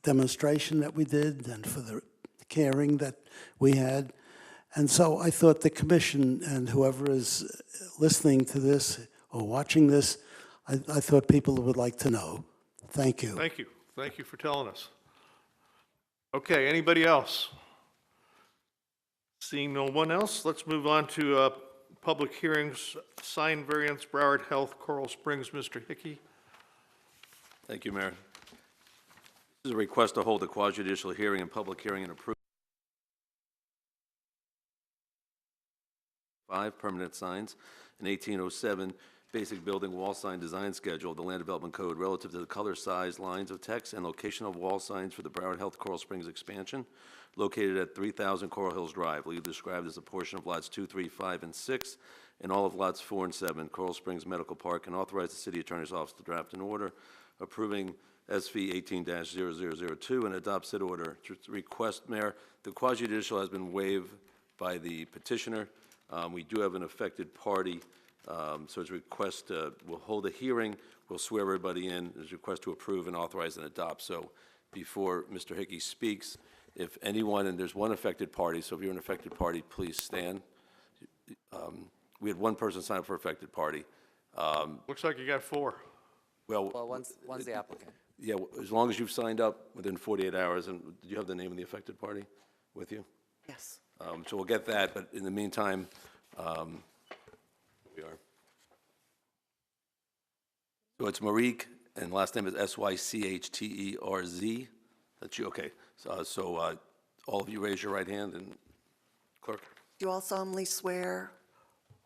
demonstration that we did and for the caring that we had. And so I thought the commission and whoever is listening to this or watching this, I thought people would like to know. Thank you. Thank you. Thank you for telling us. Okay, anybody else? Seeing no one else, let's move on to public hearings, sign variance, Broward Health, Coral Springs. Mr. Hickey. Thank you, Mayor. This is a request to hold a quasi-judicial hearing and public hearing and approve 5 permanent signs, an 1807 basic building wall sign design schedule of the Land Development Code relative to the color, size, lines of text, and location of wall signs for the Broward Health Coral Springs expansion located at 3000 Coral Hills Drive, legally described as a portion of lots 2, 3, 5, and 6, and all of lots 4 and 7, Coral Springs Medical Park, and authorize the City Attorney's Office to draft an order approving SV 18-0002 and adopt said order. Request, Mayor, the quasi-judicial has been waived by the petitioner. We do have an affected party, so it's a request, we'll hold a hearing, we'll swear everybody in. There's a request to approve and authorize and adopt. So before Mr. Hickey speaks, if anyone, and there's one affected party, so if you're an affected party, please stand. We had one person sign up for affected party. Looks like you got 4. Well, one's the applicant. Yeah, as long as you've signed up within 48 hours, and did you have the name of the affected party with you? Yes. So we'll get that, but in the meantime, we are. So it's Marique, and last name is Sychterz. That's you, okay. So all of you raise your right hand, and clerk. Do you all solemnly swear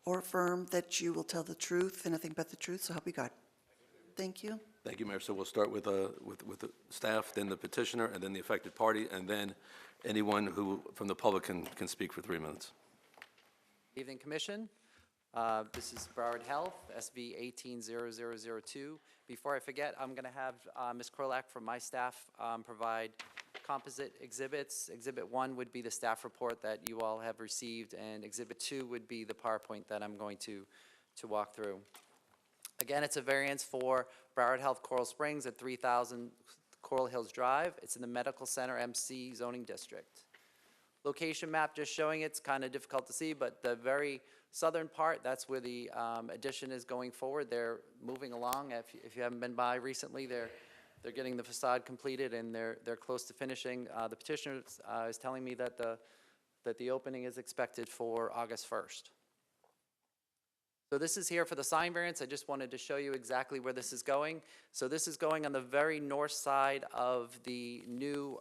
or affirm that you will tell the truth and nothing but the truth, so help you God? Thank you. Thank you, Mayor. So we'll start with the staff, then the petitioner, and then the affected party, and then anyone who from the public can speak for 3 minutes. Evening, Commission. This is Broward Health, SV 18-0002. Before I forget, I'm going to have Ms. Krolak from my staff provide composite exhibits. Exhibit 1 would be the staff report that you all have received, and Exhibit 2 would be the PowerPoint that I'm going to walk through. Again, it's a variance for Broward Health Coral Springs at 3000 Coral Hills Drive. It's in the Medical Center MC zoning district. Location map just showing it's kind of difficult to see, but the very southern part, that's where the addition is going forward. They're moving along. If you haven't been by recently, they're getting the facade completed and they're close to finishing. The petitioner is telling me that the opening is expected for August 1st. So this is here for the sign variance. I just wanted to show you exactly where this is going. So this is going on the very north side of the new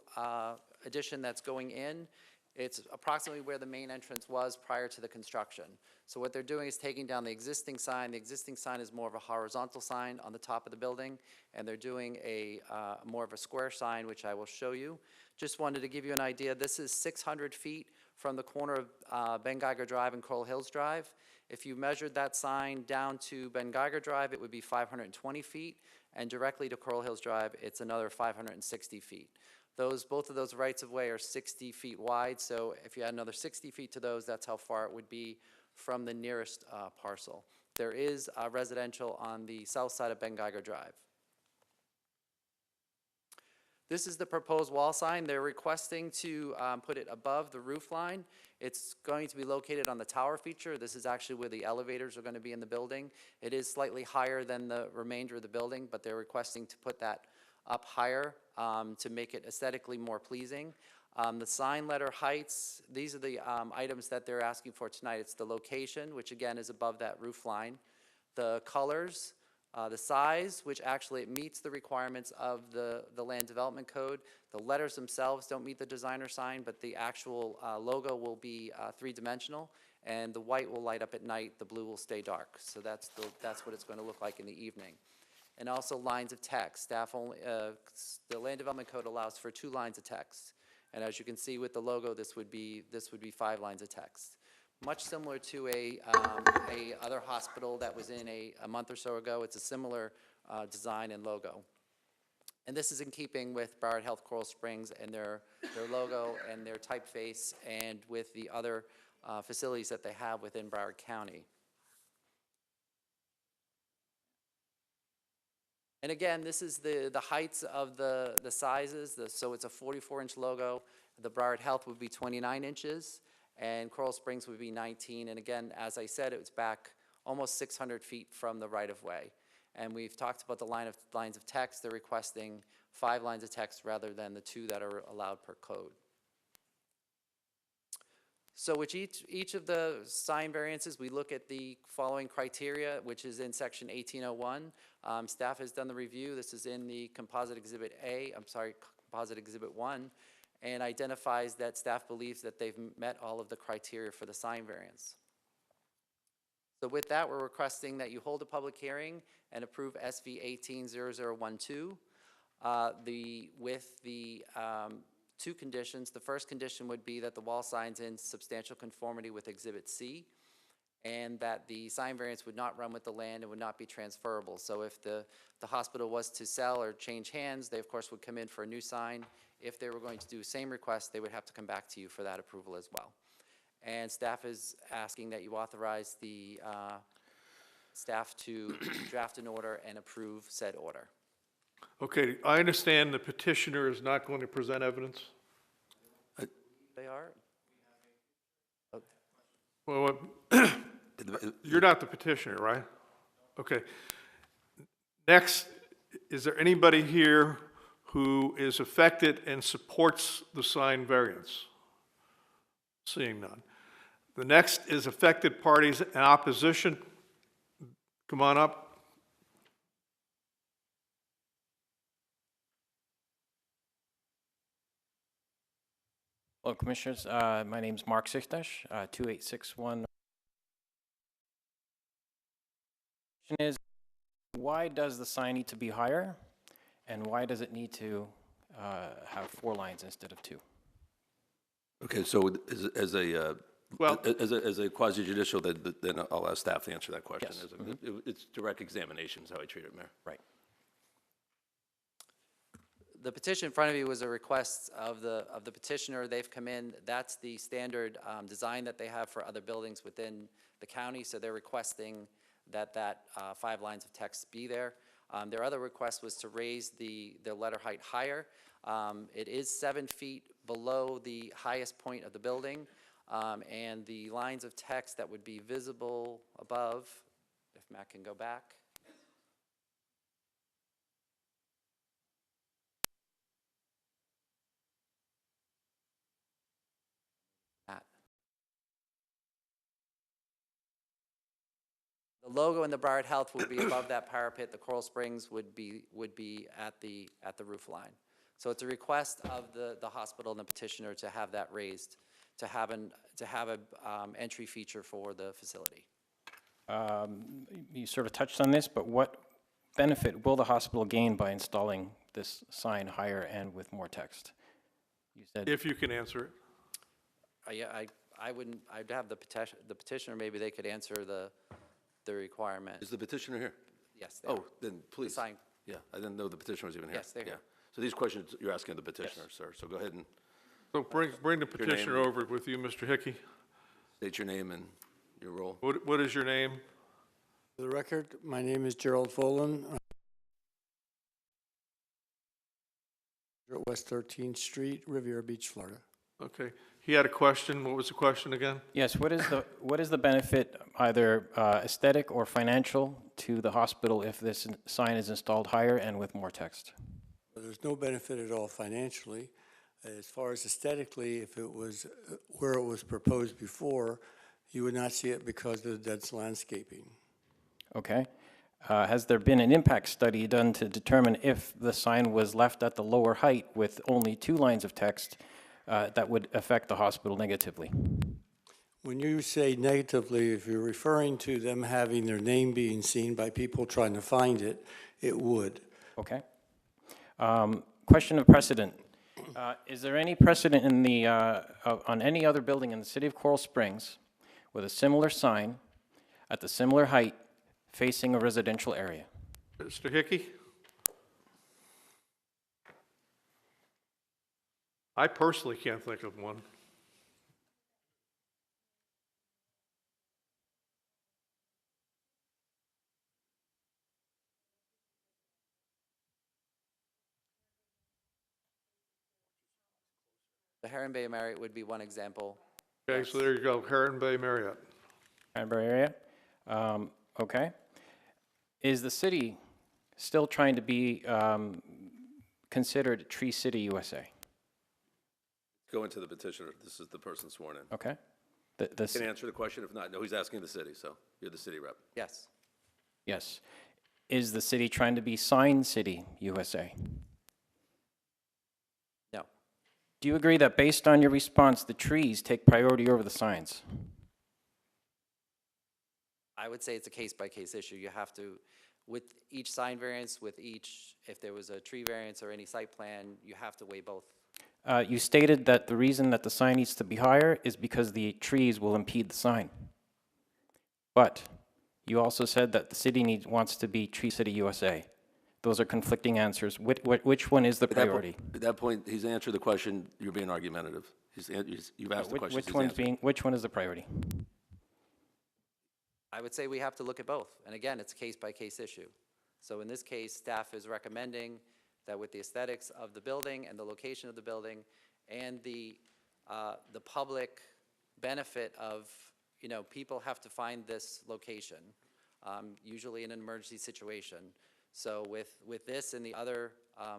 addition that's going in. It's approximately where the main entrance was prior to the construction. So what they're doing is taking down the existing sign. The existing sign is more of a horizontal sign on the top of the building, and they're doing a more of a square sign, which I will show you. Just wanted to give you an idea. This is 600 feet from the corner of Ben Geiger Drive and Coral Hills Drive. If you measured that sign down to Ben Geiger Drive, it would be 520 feet, and directly to Coral Hills Drive, it's another 560 feet. Both of those rights-of-way are 60 feet wide, so if you add another 60 feet to those, that's how far it would be from the nearest parcel. There is residential on the south side of Ben Geiger Drive. This is the proposed wall sign. They're requesting to put it above the roof line. It's going to be located on the tower feature. This is actually where the elevators are going to be in the building. It is slightly higher than the remainder of the building, but they're requesting to put that up higher to make it aesthetically more pleasing. The sign letter heights, these are the items that they're asking for tonight. It's the location, which again is above that roof line. The colors, the size, which actually it meets the requirements of the Land Development Code. The letters themselves don't meet the designer sign, but the actual logo will be 3-dimensional, and the white will light up at night, the blue will stay dark. So that's what it's going to look like in the evening. And also lines of text. Staff only, the Land Development Code allows for 2 lines of text. And as you can see with the logo, this would be 5 lines of text. Much similar to a other hospital that was in a month or so ago. It's a similar design and logo. And this is in keeping with Broward Health Coral Springs and their logo and their typeface and with the other facilities that they have within Broward County. And again, this is the heights of the sizes. So it's a 44-inch logo. The Broward Health would be 29 inches. and Coral Springs would be 19. And again, as I said, it's back almost 600 feet from the right-of-way. And we've talked about the lines of text. They're requesting 5 lines of text rather than the 2 that are allowed per code. So with each of the sign variances, we look at the following criteria, which is in section 1801. Staff has done the review. This is in the composite exhibit composite exhibit 1, and identifies that staff believes that they've met all of the criteria for the sign variance. So with that, we're requesting that you hold a public hearing and approve SV 180012. With the 2 conditions. The first condition would be that the wall sign's in substantial conformity with Exhibit C, and that the sign variance would not run with the land and would not be transferable. So if the hospital was to sell or change hands, they of course would come in for a new sign. If they were going to do the same request, they would have to come back to you for that approval as well. And staff is asking that you authorize the staff to draft an order and approve said order. Okay, I understand the petitioner is not going to present evidence? They are? Well, you're not the petitioner, right? Okay. Next, is there anybody here who is affected and supports the sign variance? Seeing none. The next is affected parties in opposition. Come on up. Hello, Commissioners. My name is Mark Sichtash, 2861. The question is, why does the sign need to be higher, and why does it need to have 4 lines instead of 2? Okay, so as a quasi judicial, then I'll ask staff to answer that question. Yes. It's direct examination is how I treat it, Mayor. Right. The petition in front of you was a request of the petitioner. They've come in. That's the standard design that they have for other buildings within the county. So they're requesting that 5 lines of text be there. Their other request was to raise the letter height higher. It is 7 feet below the highest point of the building, and the lines of text that would be visible above, if Matt can go back. The logo in the Broward Health would be above that parapet. The Coral Springs would be at the roof line. So it's a request of the hospital and the petitioner to have that raised, to have an entry feature for the facility. You sort of touched on this, but what benefit will the hospital gain by installing this sign higher and with more text? You said If you can answer it. Yeah, I wouldn't. I'd have the petitioner. Maybe they could answer the requirement. Is the petitioner here? Yes. They are. Then please. Sign. Yeah, I didn't know the petitioner was even here. Yes, they're here. So these questions you're asking the petitioner, sir. So go ahead and So bring the petitioner over with you, Mr. Hickey. state your name and your role. What is your name? For the record, my name is Gerald Folan. At West 13th Street, Riviera Beach, Florida. Okay. He had a question. What was the question again? yes. What is the benefit, either aesthetic or financial, to the hospital if this sign is installed higher and with more text? Well, there's no benefit at all financially. As far as aesthetically, if it was where it was proposed before, you would not see it because of the dense landscaping. Okay. Has there been an impact study done to determine if the sign was left at the lower height with only 2 lines of text that would affect the hospital negatively? When you say negatively, if you're referring to them having their name being seen by people trying to find it, it would. Okay. Question of precedent. Is there any precedent in the, on any other building in the city of Coral Springs with a similar sign at the similar height facing a residential area? Mr. Hickey? I personally can't think of one. The Heron Bay Marriott would be one example. Okay, so there you go, Heron Bay Marriott. Canberra area? Okay. Is the city still trying to be considered Tree City USA? Go into the petitioner. This is the person sworn in. Okay. Can answer the question. If not, no, he's asking the city, so you're the city rep. Yes. Yes. Is the city trying to be Sign City USA? No. Do you agree that based on your response, the trees take priority over the signs? I would say it's a case-by-case issue. You have to, with each sign variance, with each, if there was a tree variance or any site plan, you have to weigh both. You stated that the reason that the sign needs to be higher is because the trees will impede the sign. But you also said that the city wants to be Tree City USA. Those are conflicting answers. Which one is the priority? At that point, he's answered the question. You're being argumentative. You've asked the question. Which one is the priority? I would say we have to look at both. And again, it's a case-by-case issue. So in this case, staff is recommending that with the aesthetics of the building and the location of the building and the public benefit of, you know, people have to find this location, usually in an emergency situation. So with this and the other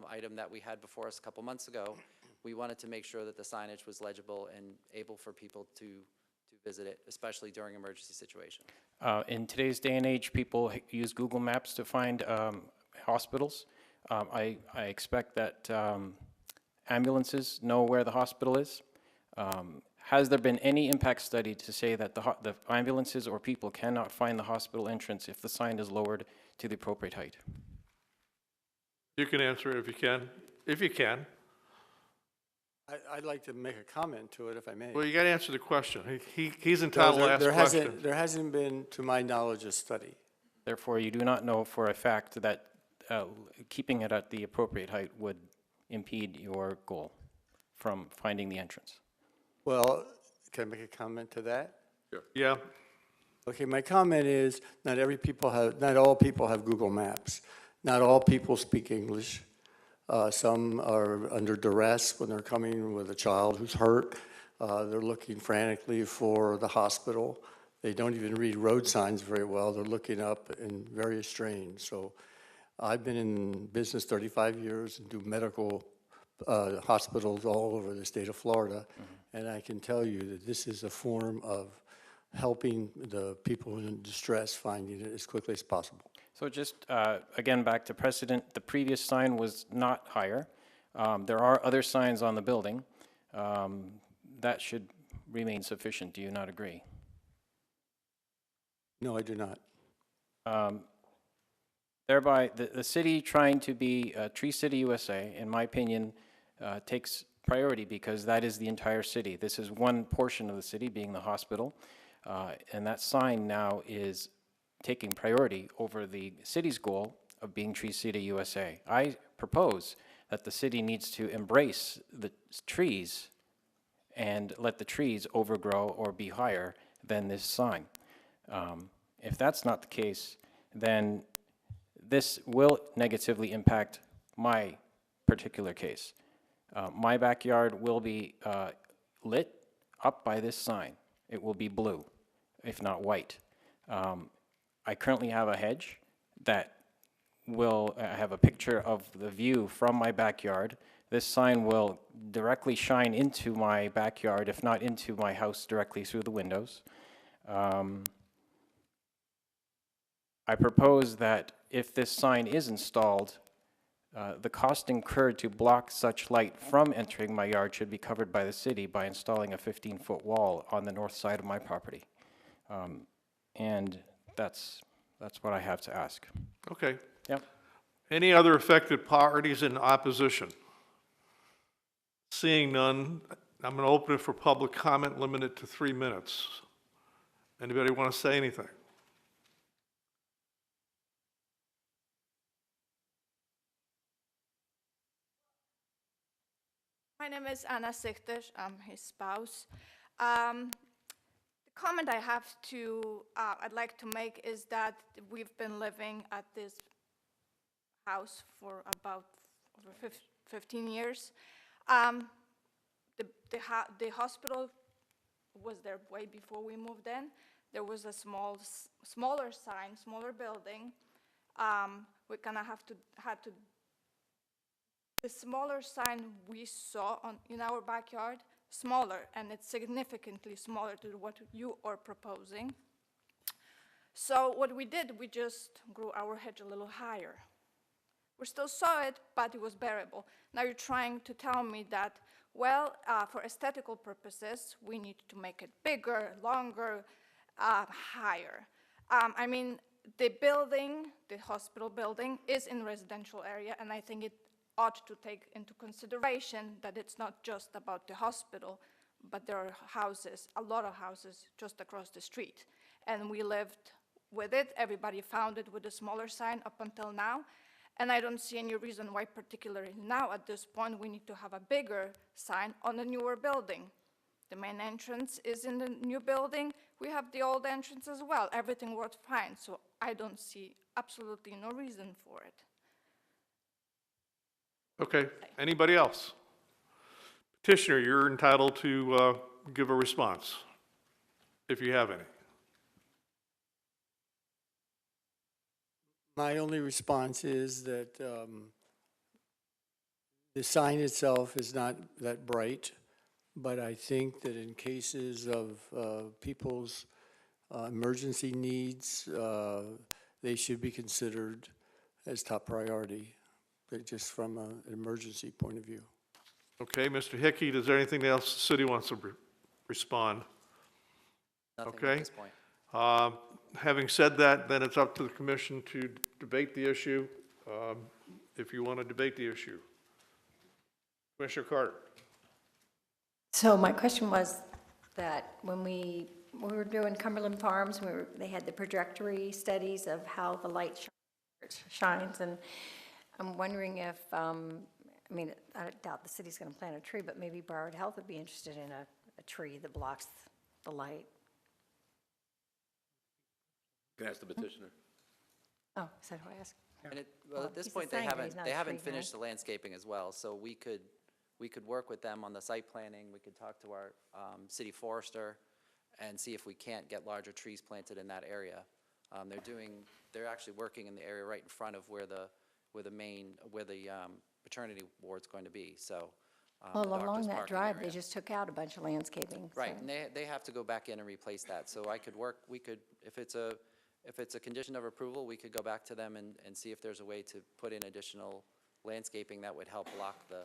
item that we had before us a couple months ago, we wanted to make sure that the signage was legible and able for people to visit it, especially during emergency situations. In today's day and age, people use Google Maps to find hospitals. I expect that ambulances know where the hospital is. Has there been any impact study to say that the ambulances or people cannot find the hospital entrance if the sign is lowered to the appropriate height? You can answer it if you can. If you can. I'd like to make a comment to it, if I may. Well, you got to answer the question. He's entitled to ask questions. There hasn't been, to my knowledge, a study. Therefore, you do not know for a fact that keeping it at the appropriate height would impede your goal from finding the entrance. Well, can I make a comment to that? Sure. Yeah. Okay, my comment is not all people have Google Maps. Not all people speak English. Some are under duress when they're coming with a child who's hurt. They're looking frantically for the hospital. They don't even read road signs very well. They're looking up in various strains. So I've been in business 35 years and do medical hospitals all over the state of Florida. And I can tell you that this is a form of helping the people in distress finding it as quickly as possible. So just, again, back to precedent, the previous sign was not higher. There are other signs on the building. That should remain sufficient. Do you not agree? No, I do not. Thereby, the city trying to be Tree City USA, in my opinion, takes priority because that is the entire city. This is one portion of the city, being the hospital, and that sign now is taking priority over the city's goal of being Tree City USA. I propose that the city needs to embrace the trees and let the trees overgrow or be higher than this sign. If that's not the case, then this will negatively impact my particular case. My backyard will be lit up by this sign. It will be blue, if not white. I currently have a hedge that will have a picture of the view from my backyard. This sign will directly shine into my backyard, if not into my house directly through the windows. I propose that if this sign is installed, the cost incurred to block such light from entering my yard should be covered by the city by installing a 15-foot wall on the north side of my property. And that's what I have to ask. Okay. Yep. Any other affected parties in opposition? Seeing none, I'm going to open it for public comment, limited to 3 minutes. Anybody want to say anything? My name is Anna Sichtes. I'm his spouse. The comment I have to, I'd like to make is that we've been living at this house for about over 15 years. The hospital was there way before we moved in. There was a smaller sign, smaller building. We kind of had to, the smaller sign we saw in our backyard, smaller, and it's significantly smaller to what you are proposing. So what we did, we just grew our hedge a little higher. We still saw it, but it was bearable. Now you're trying to tell me that, well, for aesthetical purposes, we need to make it bigger, longer, higher. I mean, the building, the hospital building, is in residential area, and I think it ought to take into consideration that it's not just about the hospital, but there are houses, a lot of houses just across the street. And we lived with it. Everybody found it with a smaller sign up until now. And I don't see any reason why, particularly now at this point, we need to have a bigger sign on the newer building. The main entrance is in the new building. We have the old entrance as well. Everything worked fine, so I don't see absolutely no reason for it. Okay, anybody else? Petitioner, you're entitled to give a response, if you have any. My only response is that the sign itself is not that bright, but I think that in cases of people's emergency needs, they should be considered as top priority, but just from an emergency point of view. Okay, Mr. Hickey, is there anything else the city wants to respond? Nothing Okay. at this point. Having said that, then it's up to the commission to debate the issue, if you want to debate the issue. Commissioner Carter. So my question was that when we were doing Cumberland Farms, they had the trajectory studies of how the light shines, and I'm wondering if, I mean, I doubt the city's going to plant a tree, but maybe Broward Health would be interested in a tree that blocks the light. Can I ask the petitioner? Oh, is that who I asked? And well, at this he's the point, they sign guy, haven't, he's not they a haven't tree guy. finished the landscaping as well, so we could work with them on the site planning, we could talk to our city forester and see if we can't get larger trees planted in that area. They're actually working in the area right in front of where the paternity ward's going to be, so. Well, the along doctor's that parking drive, area. they just took out a bunch of landscaping. Right, so- and they have to go back in and replace that, so I could work, if it's a condition of approval, we could go back to them and see if there's a way to put in additional landscaping that would help block the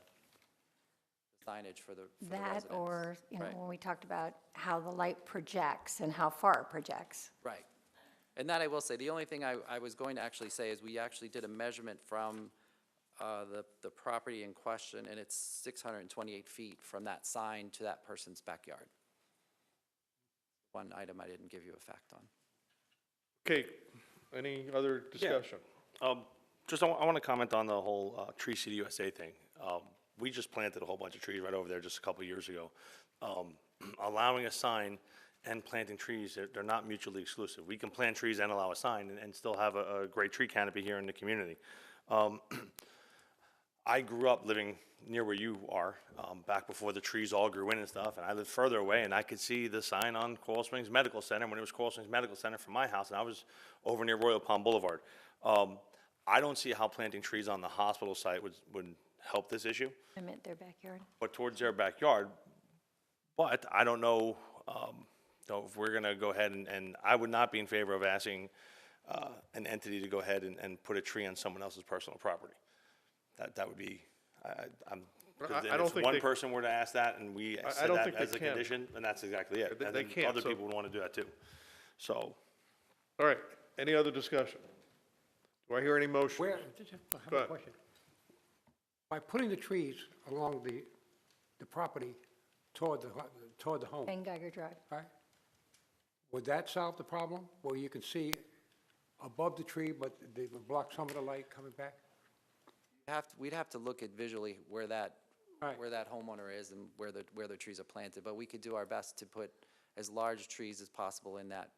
signage for the residents. That or, Right. when we talked about how the light projects and how far it projects. Right. And that I will say, the only thing I was going to actually say is we actually did a measurement from the property in question, and it's 628 feet from that sign to that person's backyard. One item I didn't give you a fact on. Okay, any other discussion? I want to comment on the whole Tree City USA thing. We just planted a whole bunch of trees right over there just a couple years ago. Allowing a sign and planting trees, they're not mutually exclusive. We can plant trees and allow a sign and still have a great tree canopy here in the community. I grew up living near where you are, back before the trees all grew in and stuff, and I lived further away, and I could see the sign on Coral Springs Medical Center when it was Coral Springs Medical Center from my house, and I was over near Royal Palm Boulevard. I don't see how planting trees on the hospital site would help this issue, I meant their backyard. but towards their backyard. But I don't know, if we're gonna go ahead and I would not be in favor of asking an entity to go ahead and put a tree on someone else's personal property. That would be, I don't if think one they- person were to ask that and we I said don't that think they as a can. condition, then that's exactly it. They And then can't, other so- people would want to do that too. So, All right, any other discussion? Do I hear any motion? Where, just have Go a ahead. question. By putting the trees along the property toward the home, And Geiger Drive. right? Would that solve the problem, where you can see above the tree, but they would block some of the light coming back? We'd have to look at visually where that homeowner is and where the trees are planted, but we could do our best to put as large trees as possible in that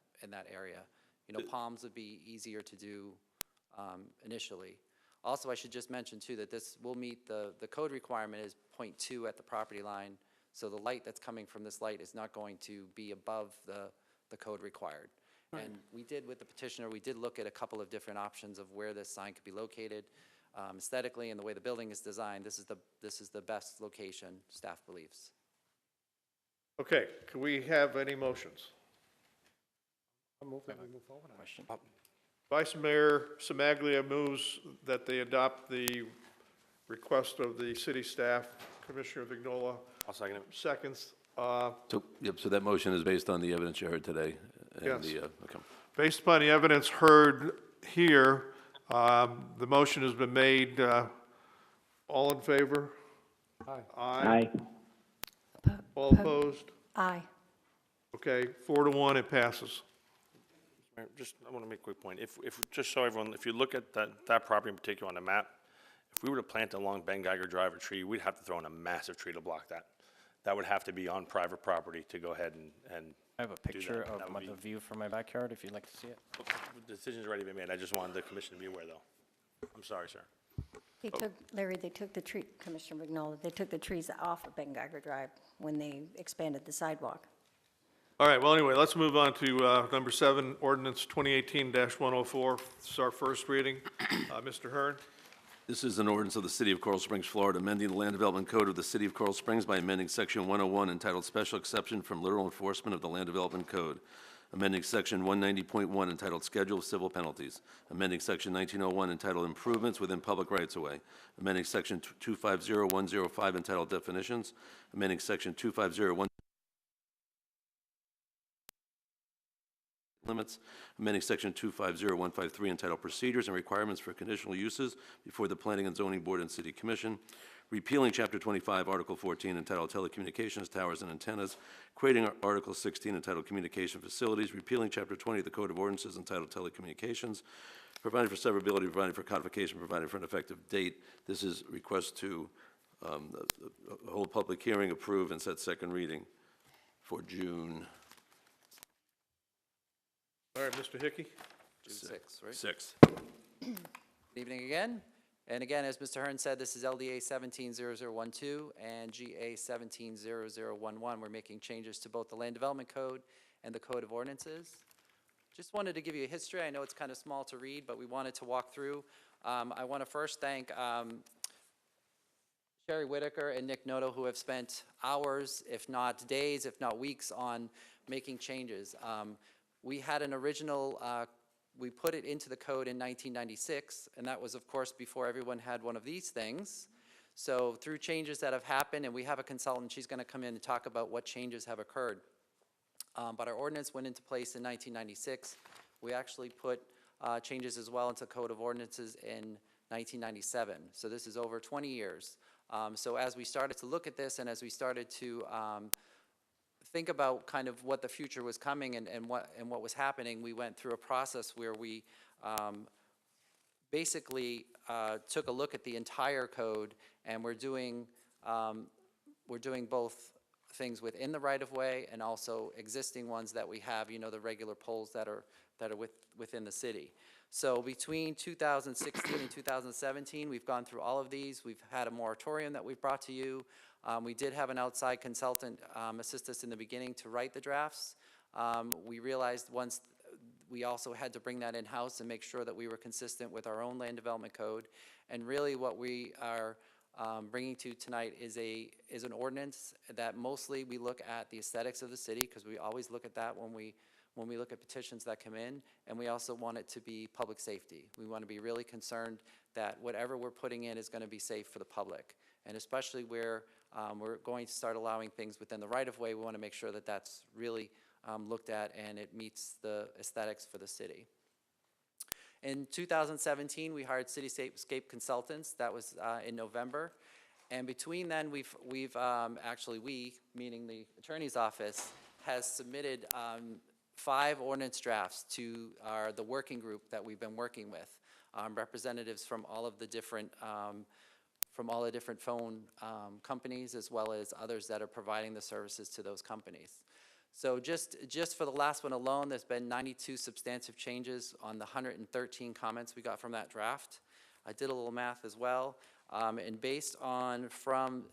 area. Palms would be easier to do initially. Also, I should just mention too that this will meet the code requirement is .2 at the property line, So the light that's coming from this light is not going to be above the code required. And we did, with the petitioner, we did look at a couple of different options of where this sign could be located. Aesthetically, and the way the building is designed, this is the best location, staff believes. Okay, can we have any motions? I move that we move forward. Question? Vice Mayor Semaglia moves that they adopt the request of the city staff. Commissioner Vignola I'll second it. seconds. So that motion is based on the evidence you heard today? and Yes. Okay. Based upon the evidence heard here, the motion has been made. All in favor? Aye. Aye. All opposed? Aye. Okay, 4-1, it passes. Mayor, I want to make a quick point. If just so everyone, if you look at that property in particular on the map, if we were to plant along Ben Geiger Drive a tree, we'd have to throw in a massive tree to block that. That would have to be on private property to go ahead and I have a do picture that. That of would be- the view from my backyard, if you'd like to see it. The decision's already been made. I just wanted the commission to be aware, though. I'm sorry, sir. They took, Larry, they took the tree, Commissioner Vignola, they took the trees off of Ben Geiger Drive when they expanded the sidewalk. All right, well, anyway, let's move on to number 7, ordinance 2018-104. This is our first reading. Mr. Hearn? This is an ordinance of the City of Coral Springs, Florida, amending the Land Development Code of the City of Coral Springs by amending Section 101 entitled Special Exception from Literal Enforcement of the Land Development Code, amending Section 190.1 entitled Schedule of Civil Penalties, amending Section 1901 entitled Improvements Within Public Rights-of-Way, amending Section 250105 entitled Definitions, amending Section 2501 Limits, amending Section 250153 entitled Procedures and Requirements for Conditional Uses before the Planning and Zoning Board and City Commission, repealing Chapter 25, Article 14 entitled Telecommunications, Towers, and Antennas, creating Article 16 entitled Communication Facilities, repealing Chapter 20 of the Code of Ordinances entitled Telecommunications, providing for severability, providing for codification, providing for an effective date. This is request to hold public hearing, approve, and set second reading for June All right, Mr. Hickey? June 6th, right? 6th. Good evening again. And again, as Mr. Hearn said, this is LDA 170012 and GA 170011. We're making changes to both the Land Development Code and the Code of Ordinances. Just wanted to give you a history. I know it's kind of small to read, but we wanted to walk through. I want to first thank Sherry Whitaker and Nick Noto, who have spent hours, if not days, if not weeks, on making changes. We had an original, we put it into the code in 1996, and that was, of course, before everyone had one of these things. So through changes that have happened, and we have a consultant, she's going to come in and talk about what changes have occurred. But our ordinance went into place in 1996. We actually put changes as well into Code of Ordinances in 1997. So this is over 20 years. So as we started to look at this and as we started to think about kind of what the future was coming and what was happening, we went through a process where we basically took a look at the entire code, and we're doing both things within the right-of-way and also existing ones that we have, you know, the regular poles that are within the city. So between 2016 and 2017, we've gone through all of these. We've had a moratorium that we've brought to you. We did have an outside consultant assist us in the beginning to write the drafts. We realized once we also had to bring that in-house and make sure that we were consistent with our own land development code. And really what we are bringing to you tonight is an ordinance that mostly we look at the aesthetics of the city, because we always look at that when we look at petitions that come in, and we also want it to be public safety. We want to be really concerned that whatever we're putting in is going to be safe for the public. And especially where we're going to start allowing things within the right-of-way, we want to make sure that that's really looked at and it meets the aesthetics for the city. In 2017, we hired Cityscape Consultants. That was in November. And between then, we've actually, we, meaning the attorney's office, has submitted 5 ordinance drafts to the working group that we've been working with, representatives from all of the different phone companies, as well as others that are providing the services to those companies. So just for the last one alone, there's been 92 substantive changes on the 113 comments we got from that draft. I did a little math as well, and based on from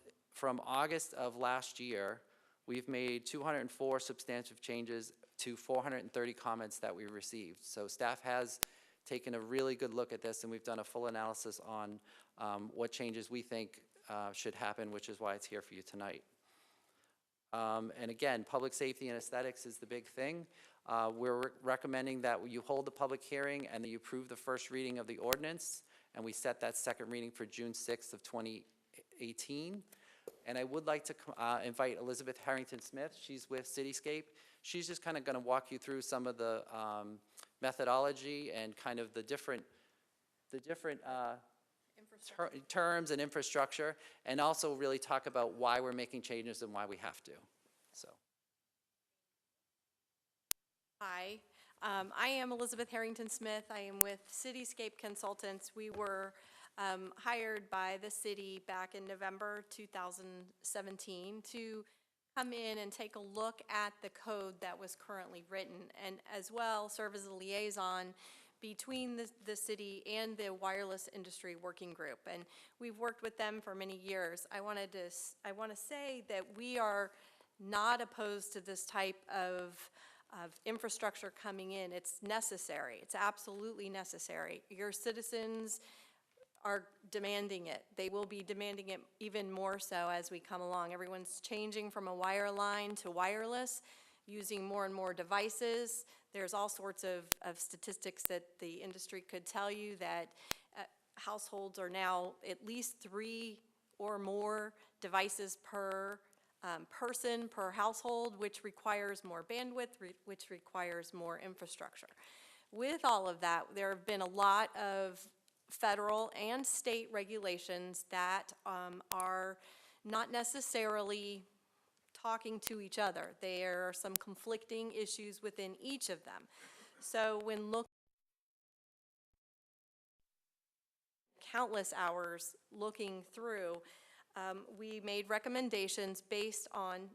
from August of last year, we've made 204 substantive changes to 430 comments that we received. So staff has taken a really good look at this, and we've done a full analysis on what changes we think should happen, which is why it's here for you tonight. And again, public safety and aesthetics is the big thing. We're recommending that you hold the public hearing and that you approve the first reading of the ordinance, and we set that second reading for June 6th of 2018. And I would like to invite Elizabeth Harrington-Smith. She's with Cityscape. She's just kind of going to walk you through some of the methodology and kind of the different terms and infrastructure, and also really talk about why we're making changes and why we have to. So. Hi, I am Elizabeth Harrington-Smith. I am with Cityscape Consultants. We were hired by the city back in November 2017 to come in and take a look at the code that was currently written, and as well serve as a liaison between the city and the wireless industry working group. And we've worked with them for many years. I want to say that we are not opposed to this type of infrastructure coming in. It's necessary. It's absolutely necessary. Your citizens are demanding it. They will be demanding it even more so as we come along. Everyone's changing from a wireline to wireless, using more and more devices. There's all sorts of statistics that the industry could tell you that households are now at least 3 or more devices per person per household, which requires more bandwidth, which requires more infrastructure. With all of that, there have been a lot of federal and state regulations that are not necessarily talking to each other. There are some conflicting issues within each of them. So when countless hours looking through, we made recommendations based on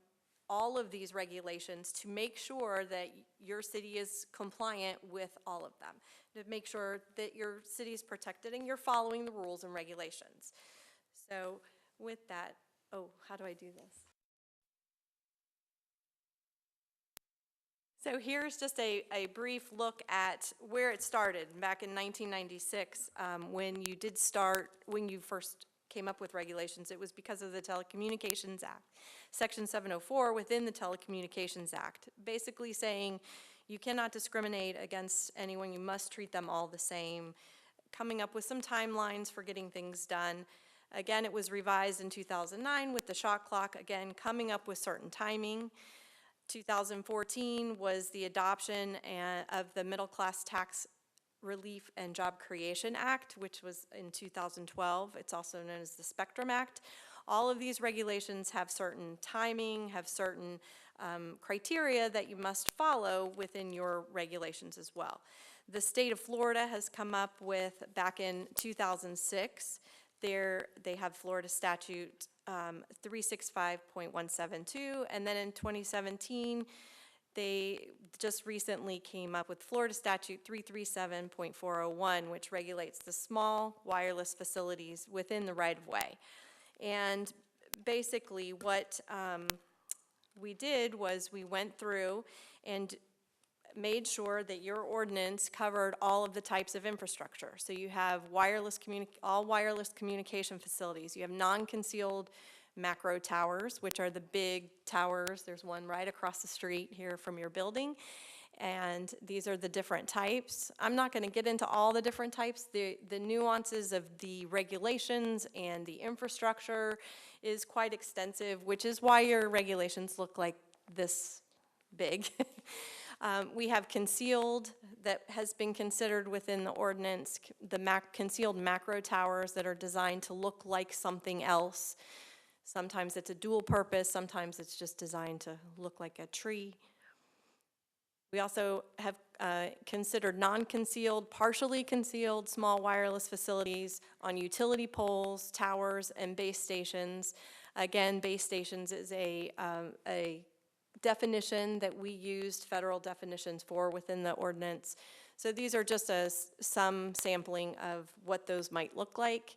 all of these regulations to make sure that your city is compliant with all of them, to make sure that your city is protected and you're following the rules and regulations. So with that, oh, how do I do this? So here's just a brief look at where it started back in 1996 when you first came up with regulations. It was because of the Telecommunications Act, Section 704 within the Telecommunications Act, basically saying you cannot discriminate against anyone, you must treat them all the same, coming up with some timelines for getting things done. Again, it was revised in 2009 with the shot clock, again, coming up with certain timing. 2014 was the adoption of the Middle Class Tax Relief and Job Creation Act, which was in 2012. It's also known as the Spectrum Act. All of these regulations have certain timing, have certain criteria that you must follow within your regulations as well. The state of Florida has come up with, back in 2006, they have Florida Statute 365.172, and then in 2017, they just recently came up with Florida Statute 337.401, which regulates the small wireless facilities within the right-of-way. And basically what we did was we went through and made sure that your ordinance covered all of the types of infrastructure. So you have all wireless communication facilities. You have non-concealed macro towers, which are the big towers. There's one right across the street here from your building. And these are the different types. I'm not going to get into all the different types. The nuances of the regulations and the infrastructure is quite extensive, which is why your regulations look like this big. We have concealed, that has been considered within the ordinance, the concealed macro towers that are designed to look like something else. Sometimes it's a dual purpose, sometimes it's just designed to look like a tree. We also have considered non-concealed, partially concealed small wireless facilities on utility poles, towers, and base stations. Again, base stations is a definition that we used federal definitions for within the ordinance. So these are just some sampling of what those might look like.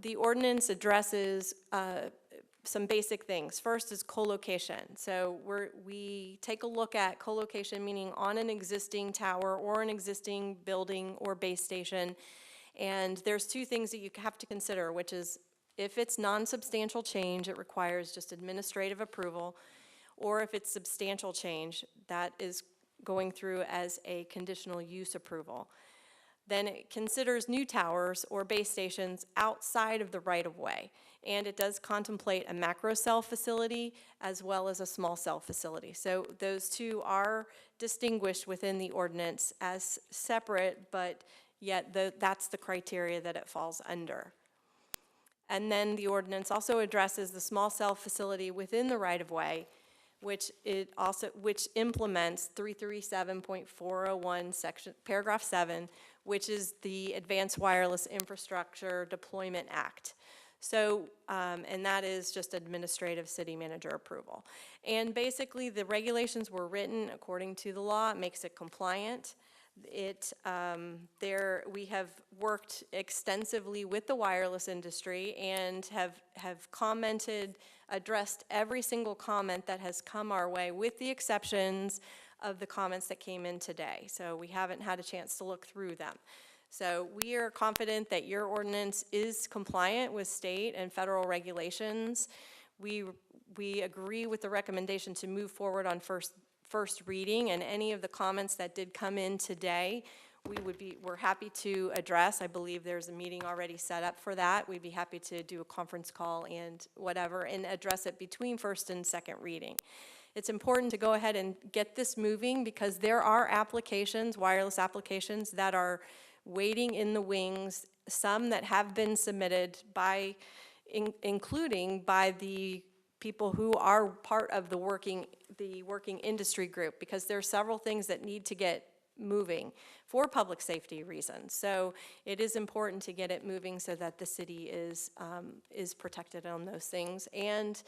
The ordinance addresses some basic things. First is co-location. So we take a look at co-location, meaning on an existing tower or an existing building or base station. And there's two things that you have to consider, which is if it's non-substantial change, it requires just administrative approval, or if it's substantial change, that is going through as a conditional use approval. Then it considers new towers or base stations outside of the right-of-way. And it does contemplate a macro cell facility as well as a small cell facility. So those two are distinguished within the ordinance as separate, but yet that's the criteria that it falls under. And then the ordinance also addresses the small cell facility within the right-of-way, which implements 337.401 section, paragraph 7, which is the Advanced Wireless Infrastructure Deployment Act. So, and that is just administrative city manager approval. And basically, the regulations were written according to the law. It makes it compliant. We have worked extensively with the wireless industry and have commented, addressed every single comment that has come our way, with the exceptions of the comments that came in today. So we haven't had a chance to look through them. So we are confident that your ordinance is compliant with state and federal regulations. We agree with the recommendation to move forward on first reading, and any of the comments that did come in today, we're happy to address. I believe there's a meeting already set up for that. We'd be happy to do a conference call and whatever, and address it between first and second reading. It's important to go ahead and get this moving because there are applications, wireless applications, that are waiting in the wings, some that have been submitted by, including by the people who are part of the working industry group, because there are several things that need to get moving for public safety reasons. So it is important to get it moving so that the city is protected on those things and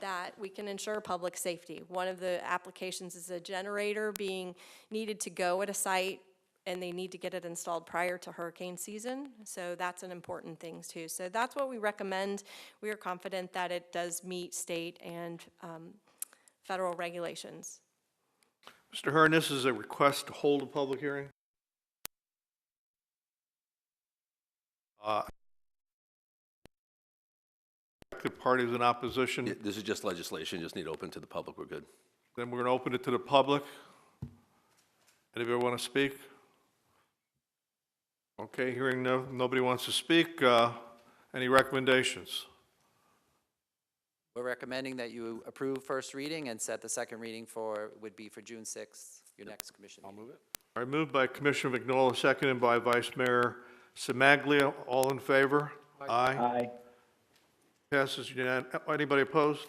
that we can ensure public safety. One of the applications is a generator being needed to go at a site, and they need to get it installed prior to hurricane season. So that's an important thing too. So that's what we recommend. We are confident that it does meet state and federal regulations. Mr. Hearn, this is a request to hold a public hearing. The parties in opposition. This is just legislation, just need to open to the public, we're good. Then we're going to open it to the public. Anybody want to speak? Okay, hearing nobody wants to speak. Any recommendations? We're recommending that you approve first reading and set the second reading would be for June 6th, your next commission meeting. I'll move it. All right, moved by Commissioner Vignola, seconded by Vice Mayor Semaglia. All in favor? Aye. Passes unanimously. Anybody opposed?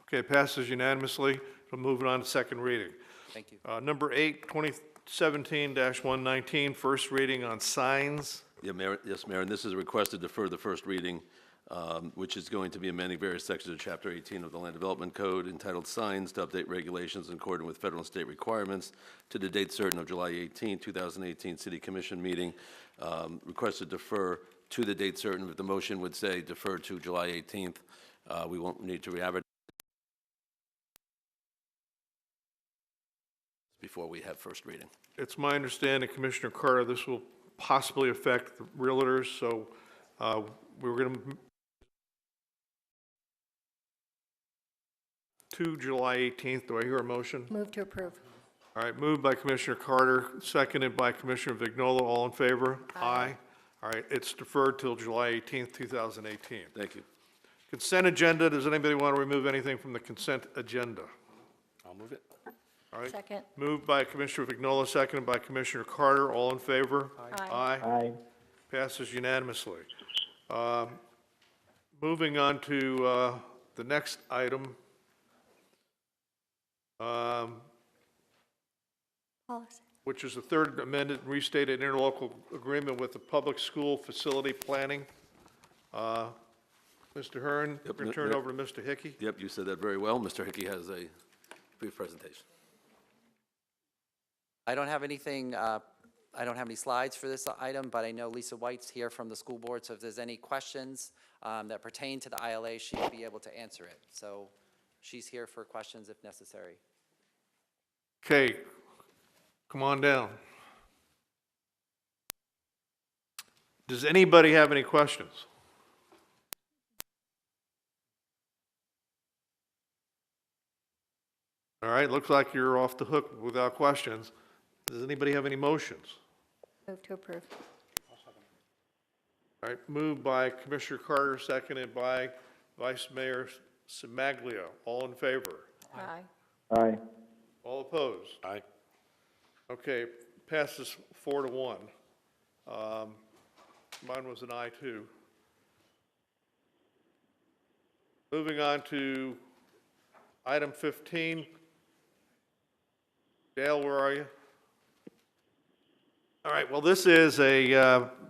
Okay, passes unanimously. We'll move it on to second reading. Thank you. Number 8, 2017-119, first reading on signs. Yeah, Mayor, yes, Mayor, and this is a request to defer the first reading, which is going to be amending various sections of Chapter 18 of the Land Development Code entitled Signs to update regulations in accordance with federal and state requirements to the date certain of July 18, 2018 City Commission meeting. Request to defer to the date certain, but the motion would say defer to July 18th. We won't need to re-advertise before we have first reading. It's my understanding, Commissioner Carter, this will possibly affect the realtors, so we're going to July 18th. Do I hear a motion? Move to approve. All right, moved by Commissioner Carter, seconded by Commissioner Vignola. All in favor? Aye. All right, it's deferred till July 18th, 2018. Thank you. Consent agenda, does anybody want to remove anything from the consent agenda? I'll move it. All right. Second. Moved by Commissioner Vignola, seconded by Commissioner Carter. All in favor? Aye. Aye. Passes unanimously. Moving on to the next item. Policy. Which is the third amended and restated interlocal agreement with the public school facility planning. Mr. Hearn, Yep, turn over to Mr. Hickey. Yep, you said that very well. Mr. Hickey has a brief presentation. I don't have anything I don't have any slides for this item, but I know Lisa White's here from the school board, so if there's any questions that pertain to the ILA, she'd be able to answer it. So she's here for questions if necessary. Okay, come on down. Does anybody have any questions? All right, looks like you're off the hook without questions. Does anybody have any motions? Move to approve. All right, moved by Commissioner Carter, seconded by Vice Mayor Semaglia. All in favor? Aye. Aye. All opposed? Aye. Okay, passes 4-1. Mine was an aye too. Moving on to item 15. Dale, where are you? All right, well, this is a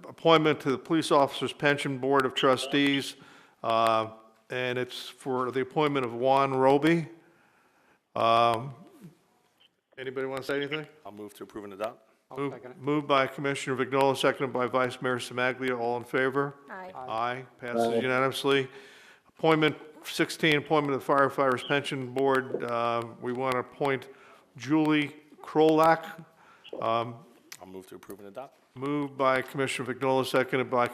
appointment to the Police Officers Pension Board of Trustees, and it's for the appointment of Juan Roby. Anybody want to say anything? I'll move to approve and adopt. Moved by Commissioner Vignola, seconded by Vice Mayor Semaglia. All in favor? Aye. Aye. Passes unanimously. Appointment 16, appointment of the Firefighters Pension Board. We want to appoint Julie Krolak. I'll move to approve and adopt. Moved by Commissioner Vignola, seconded by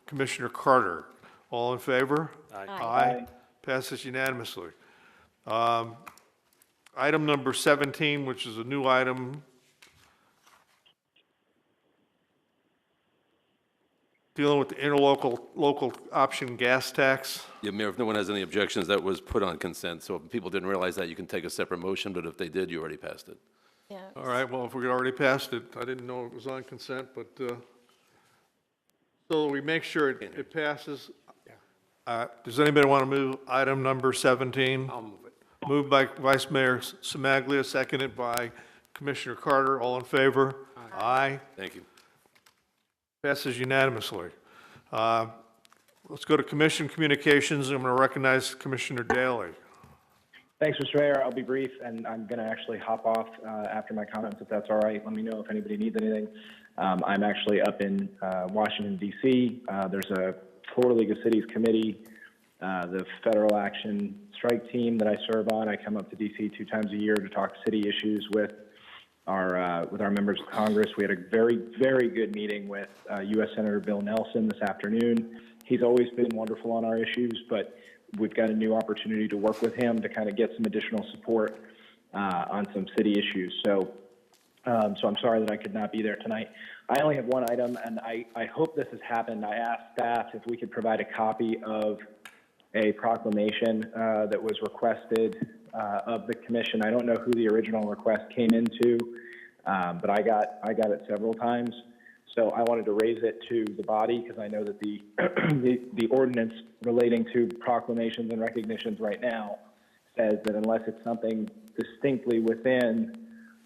Commissioner Carter. All in favor? Aye. Aye. Passes unanimously. Item number 17, which is a new item, dealing with the interlocal option gas tax. Yeah, Mayor, if no one has any objections, that was put on consent, so if people didn't realize that, you can take a separate motion, but if they did, you already passed it. Yeah. All right, well, if we already passed it, I didn't know it was on consent, but, so we make sure it passes. Does anybody want to move item number 17? I'll move it. Moved by Vice Mayor Semaglia, seconded by Commissioner Carter. All in favor? Aye. Thank you. Passes unanimously. Let's go to Commission Communications. I'm going to recognize Commissioner Daly. Thanks, Mr. Mayor. I'll be brief, and I'm going to actually hop off after my comments, if that's all right. Let me know if anybody needs anything. I'm actually up in Washington, D.C. There's a Florida League of Cities committee, the Federal Action Strike Team that I serve on. I come up to D.C. 2 times a year to talk city issues with our members of Congress. We had a very, very good meeting with U.S. Senator Bill Nelson this afternoon. He's always been wonderful on our issues, but we've got a new opportunity to work with him to kind of get some additional support on some city issues. So I'm sorry that I could not be there tonight. I only have one item, and I hope this has happened. I asked staff if we could provide a copy of a proclamation that was requested of the commission. I don't know who the original request came into, but I got it several times. So I wanted to raise it to the body because I know that the the ordinance relating to proclamations and recognitions right now says that unless it's something distinctly within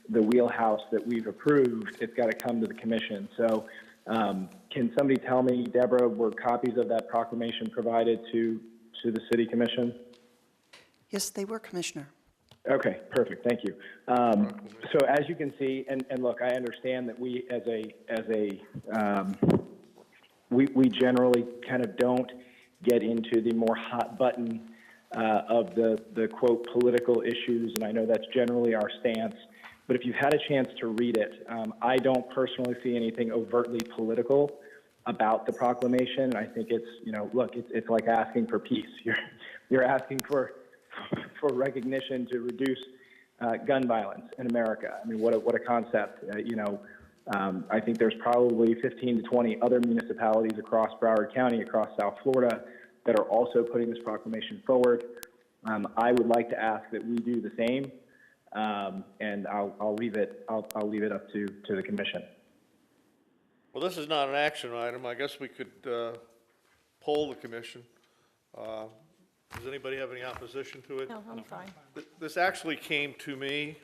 the wheelhouse that we've approved, it's got to come to the commission. So can somebody tell me, Deborah, were copies of that proclamation provided to the city commission? Yes, they were, Commissioner. Okay, perfect, thank you. So as you can see, and look, I understand that we we generally kind of don't get into the more hot button of the quote political issues, and I know that's generally our stance. But if you've had a chance to read it, I don't personally see anything overtly political about the proclamation. I think it's, look, it's like asking for peace. You're asking for recognition to reduce gun violence in America. I mean, what a concept. I think there's probably 15 to 20 other municipalities across Broward County, across South Florida, that are also putting this proclamation forward. I would like to ask that we do the same, and I'll leave it up to the commission. Well, this is not an action item. I guess we could poll the commission. Does anybody have any opposition to it? No, I'm fine. This actually came to me,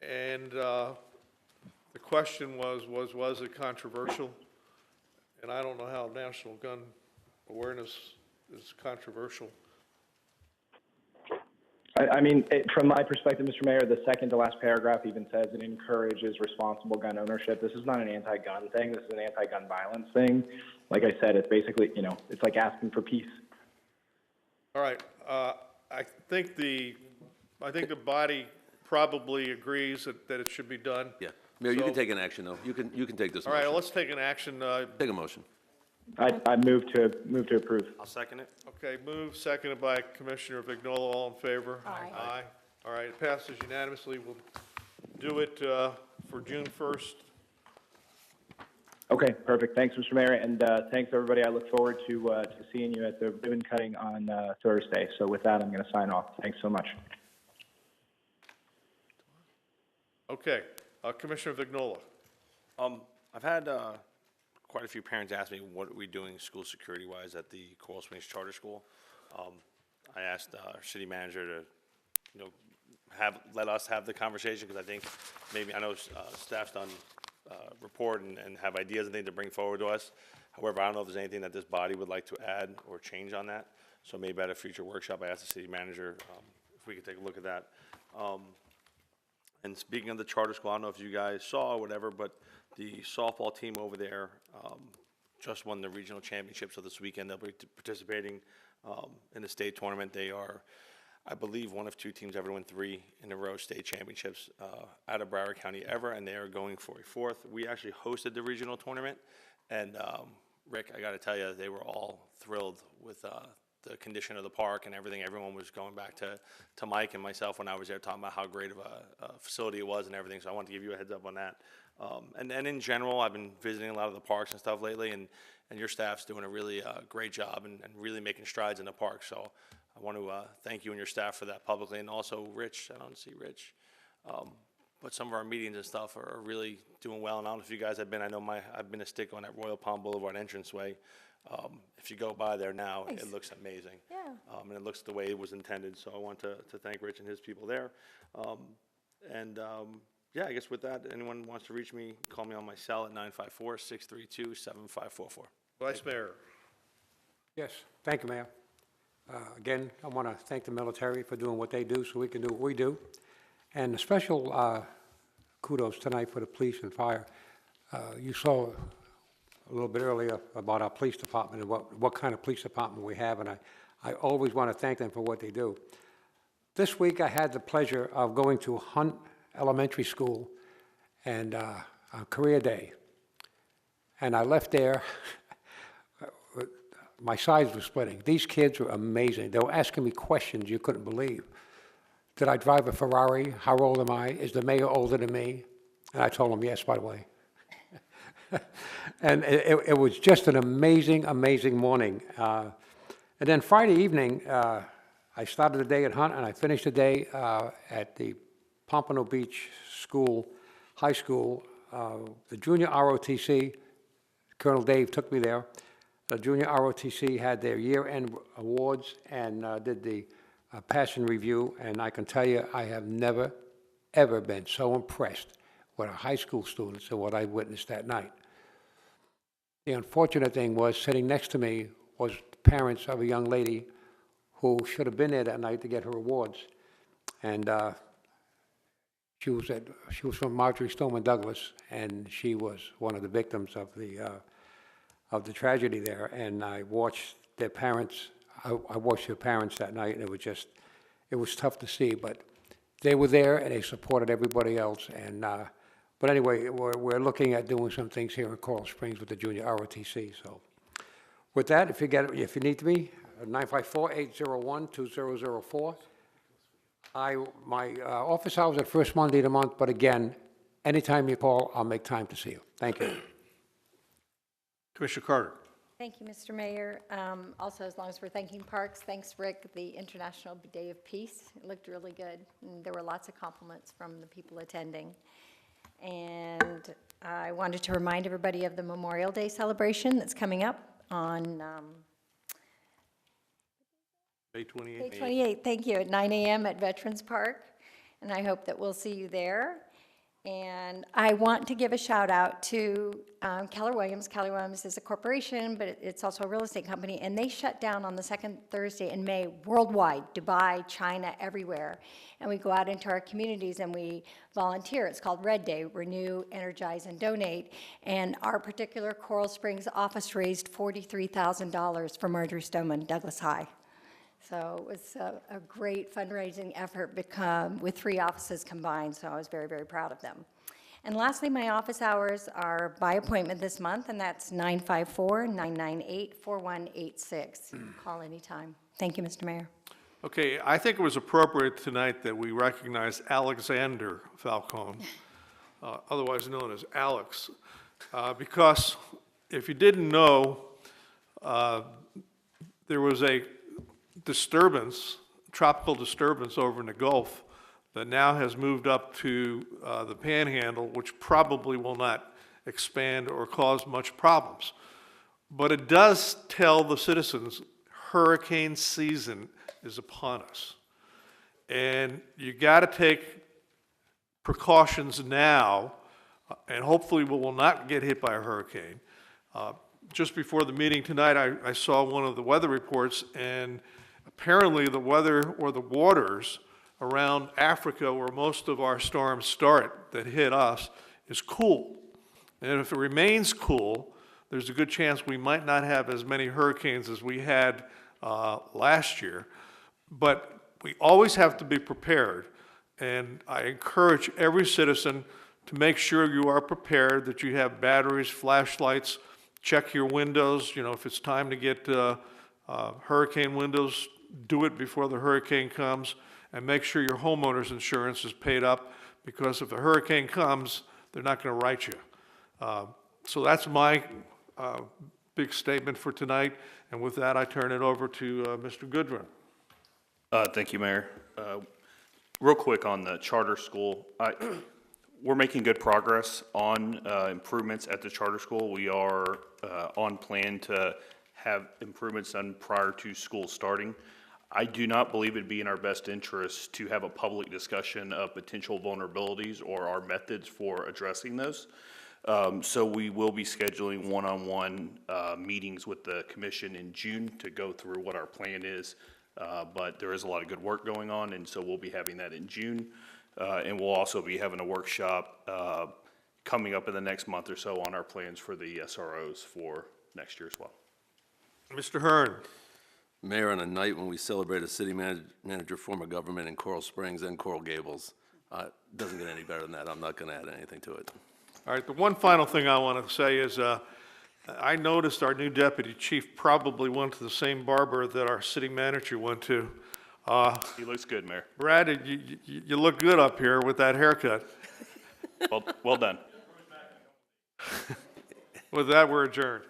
and the question was it controversial? And I don't know how national gun awareness is controversial. I mean, from my perspective, Mr. Mayor, the second to last paragraph even says it encourages responsible gun ownership. This is not an anti-gun thing. This is an anti-gun violence thing. Like I said, it's basically, it's like asking for peace. All right, I think the body probably agrees that it should be done. Yeah. Mayor, you can So- take an action, though. You can take this All right, motion. let's take an action. Take a motion. I move to approve. I'll second it. Okay, moved, seconded by Commissioner Vignola, all in favor? Aye. Aye. All right, it passes unanimously. We'll do it for June 1st. Okay, perfect. Thanks, Mr. Mayor, and thanks, everybody. I look forward to seeing you at the ribbon cutting on Thursday. So with that, I'm going to sign off. Thanks so much. Okay, Commissioner Vignola. I've had quite a few parents ask me what are we doing school security-wise at the Coral Springs Charter School. I asked our city manager to, let us have the conversation, because I think maybe, I know staff's done report and have ideas and things to bring forward to us. However, I don't know if there's anything that this body would like to add or change on that. So maybe at a future workshop, I asked the city manager if we could take a look at that. And speaking of the charter school, I don't know if you guys saw or whatever, but the softball team over there just won the regional championship. So this weekend they'll be participating in the state tournament. They are, I believe, one of two teams ever to win 3 in a row state championships out of Broward County ever, and they are going for a 4th. We actually hosted the regional tournament, and Rick, I got to tell you, they were all thrilled with the condition of the park and everything. Everyone was going back to Mike and myself when I was there, talking about how great of a facility it was and everything. So I wanted to give you a heads up on that. And in general, I've been visiting a lot of the parks and stuff lately, and your staff's doing a really great job and really making strides in the park. So I want to thank you and your staff for that publicly, and also Rich. I don't see Rich. But some of our meetings and stuff are really doing well. And I don't know if you guys have been, I know I've been a stick on that Royal Palm Boulevard entranceway. If you go by there now, Nice. it looks amazing. Yeah. And it looks the way it was intended. So I want to thank Rich and his people there. Yeah, I guess with that, anyone wants to reach me, call me on my cell at 954-632-7544. Vice Mayor. Yes, thank you, Mayor. Again, I want to thank the military for doing what they do so we can do what we do. And a special kudos tonight for the police and fire. You saw a little bit earlier about our police department and what kind of police department we have, and I always want to thank them for what they do. This week, I had the pleasure of going to Hunt Elementary School and on career day. And I left there, my sides were splitting. These kids were amazing. They were asking me questions you couldn't believe. Did I drive a Ferrari? How old am I? Is the mayor older than me? And I told them yes, by the way. And it was just an amazing, amazing morning. And then Friday evening, I started the day at Hunt, and I finished the day at the Pompano Beach School, High School. The junior ROTC, Colonel Dave took me there. The junior ROTC had their year-end awards and did the passion review, and I can tell you, I have never, ever been so impressed with our high school students and what I witnessed that night. The unfortunate thing was, sitting next to me was the parents of a young lady who should have been there that night to get her awards. And she was from Marjorie Stoneman Douglas, and she was one of the victims of the tragedy there. And I watched their parents. I watched their parents that night, and it was tough to see, but they were there and they supported everybody else. And but anyway, we're looking at doing some things here in Coral Springs with the junior ROTC. So with that, if you need me, 954-801-2004. My office hours are first Monday of the month, but again, anytime you call, I'll make time to see you. Thank you. Commissioner Carter. Thank you, Mr. Mayor. Also, as long as we're thanking parks, thanks, Rick, the International Day of Peace. It looked really good, and there were lots of compliments from the people attending. And I wanted to remind everybody of the Memorial Day celebration that's coming up on May 28th. May 28th, thank you, at 9 a.m. at Veterans Park, and I hope that we'll see you there. And I want to give a shout out to Keller Williams. Keller Williams is a corporation, but it's also a real estate company, and they shut down on the second Thursday in May worldwide, Dubai, China, everywhere. And we go out into our communities and we volunteer. It's called Red Day, Renew, Energize, and Donate. And our particular Coral Springs office raised $43,000 for Marjorie Stoneman, Douglas High. So it was a great fundraising effort with 3 offices combined, so I was very, very proud of them. And lastly, my office hours are by appointment this month, and that's 954-998-4186. Call anytime. Thank you, Mr. Mayor. Okay, I think it was appropriate tonight that we recognize Alexander Falcone, otherwise known as Alex, because if you didn't know, there was a tropical disturbance over in the Gulf that now has moved up to the Panhandle, which probably will not expand or cause much problems. But it does tell the citizens hurricane season is upon us. And you got to take precautions now, and hopefully we will not get hit by a hurricane. Just before the meeting tonight, I saw one of the weather reports, and apparently the weather or the waters around Africa, where most of our storms start that hit us, is cool. And if it remains cool, there's a good chance we might not have as many hurricanes as we had last year. But we always have to be prepared. And I encourage every citizen to make sure you are prepared, that you have batteries, flashlights, check your windows. You know, if it's time to get hurricane windows, do it before the hurricane comes, and make sure your homeowner's insurance is paid up, because if a hurricane comes, they're not going to write you. So that's my big statement for tonight, and with that, I turn it over to Mr. Goodwin. Thank you, Mayor. Real quick on the charter school, we're making good progress on improvements at the charter school. We are on plan to have improvements done prior to school starting. I do not believe it'd be in our best interest to have a public discussion of potential vulnerabilities or our methods for addressing those. So we will be scheduling one-on-one meetings with the commission in June to go through what our plan is. But there is a lot of good work going on, and so we'll be having that in June. And we'll also be having a workshop coming up in the next month or so on our plans for the SROs for next year as well. Mr. Hearn. Mayor, on a night when we celebrate a city manager form of government in Coral Springs and Coral Gables, doesn't get any better than that. I'm not going to add anything to it. All right, the one final thing I want to say is I noticed our new deputy chief probably went to the same barber that our city manager went to. He looks good, Mayor. Brad, you look good up here with that haircut. Well done. With that, we're adjourned.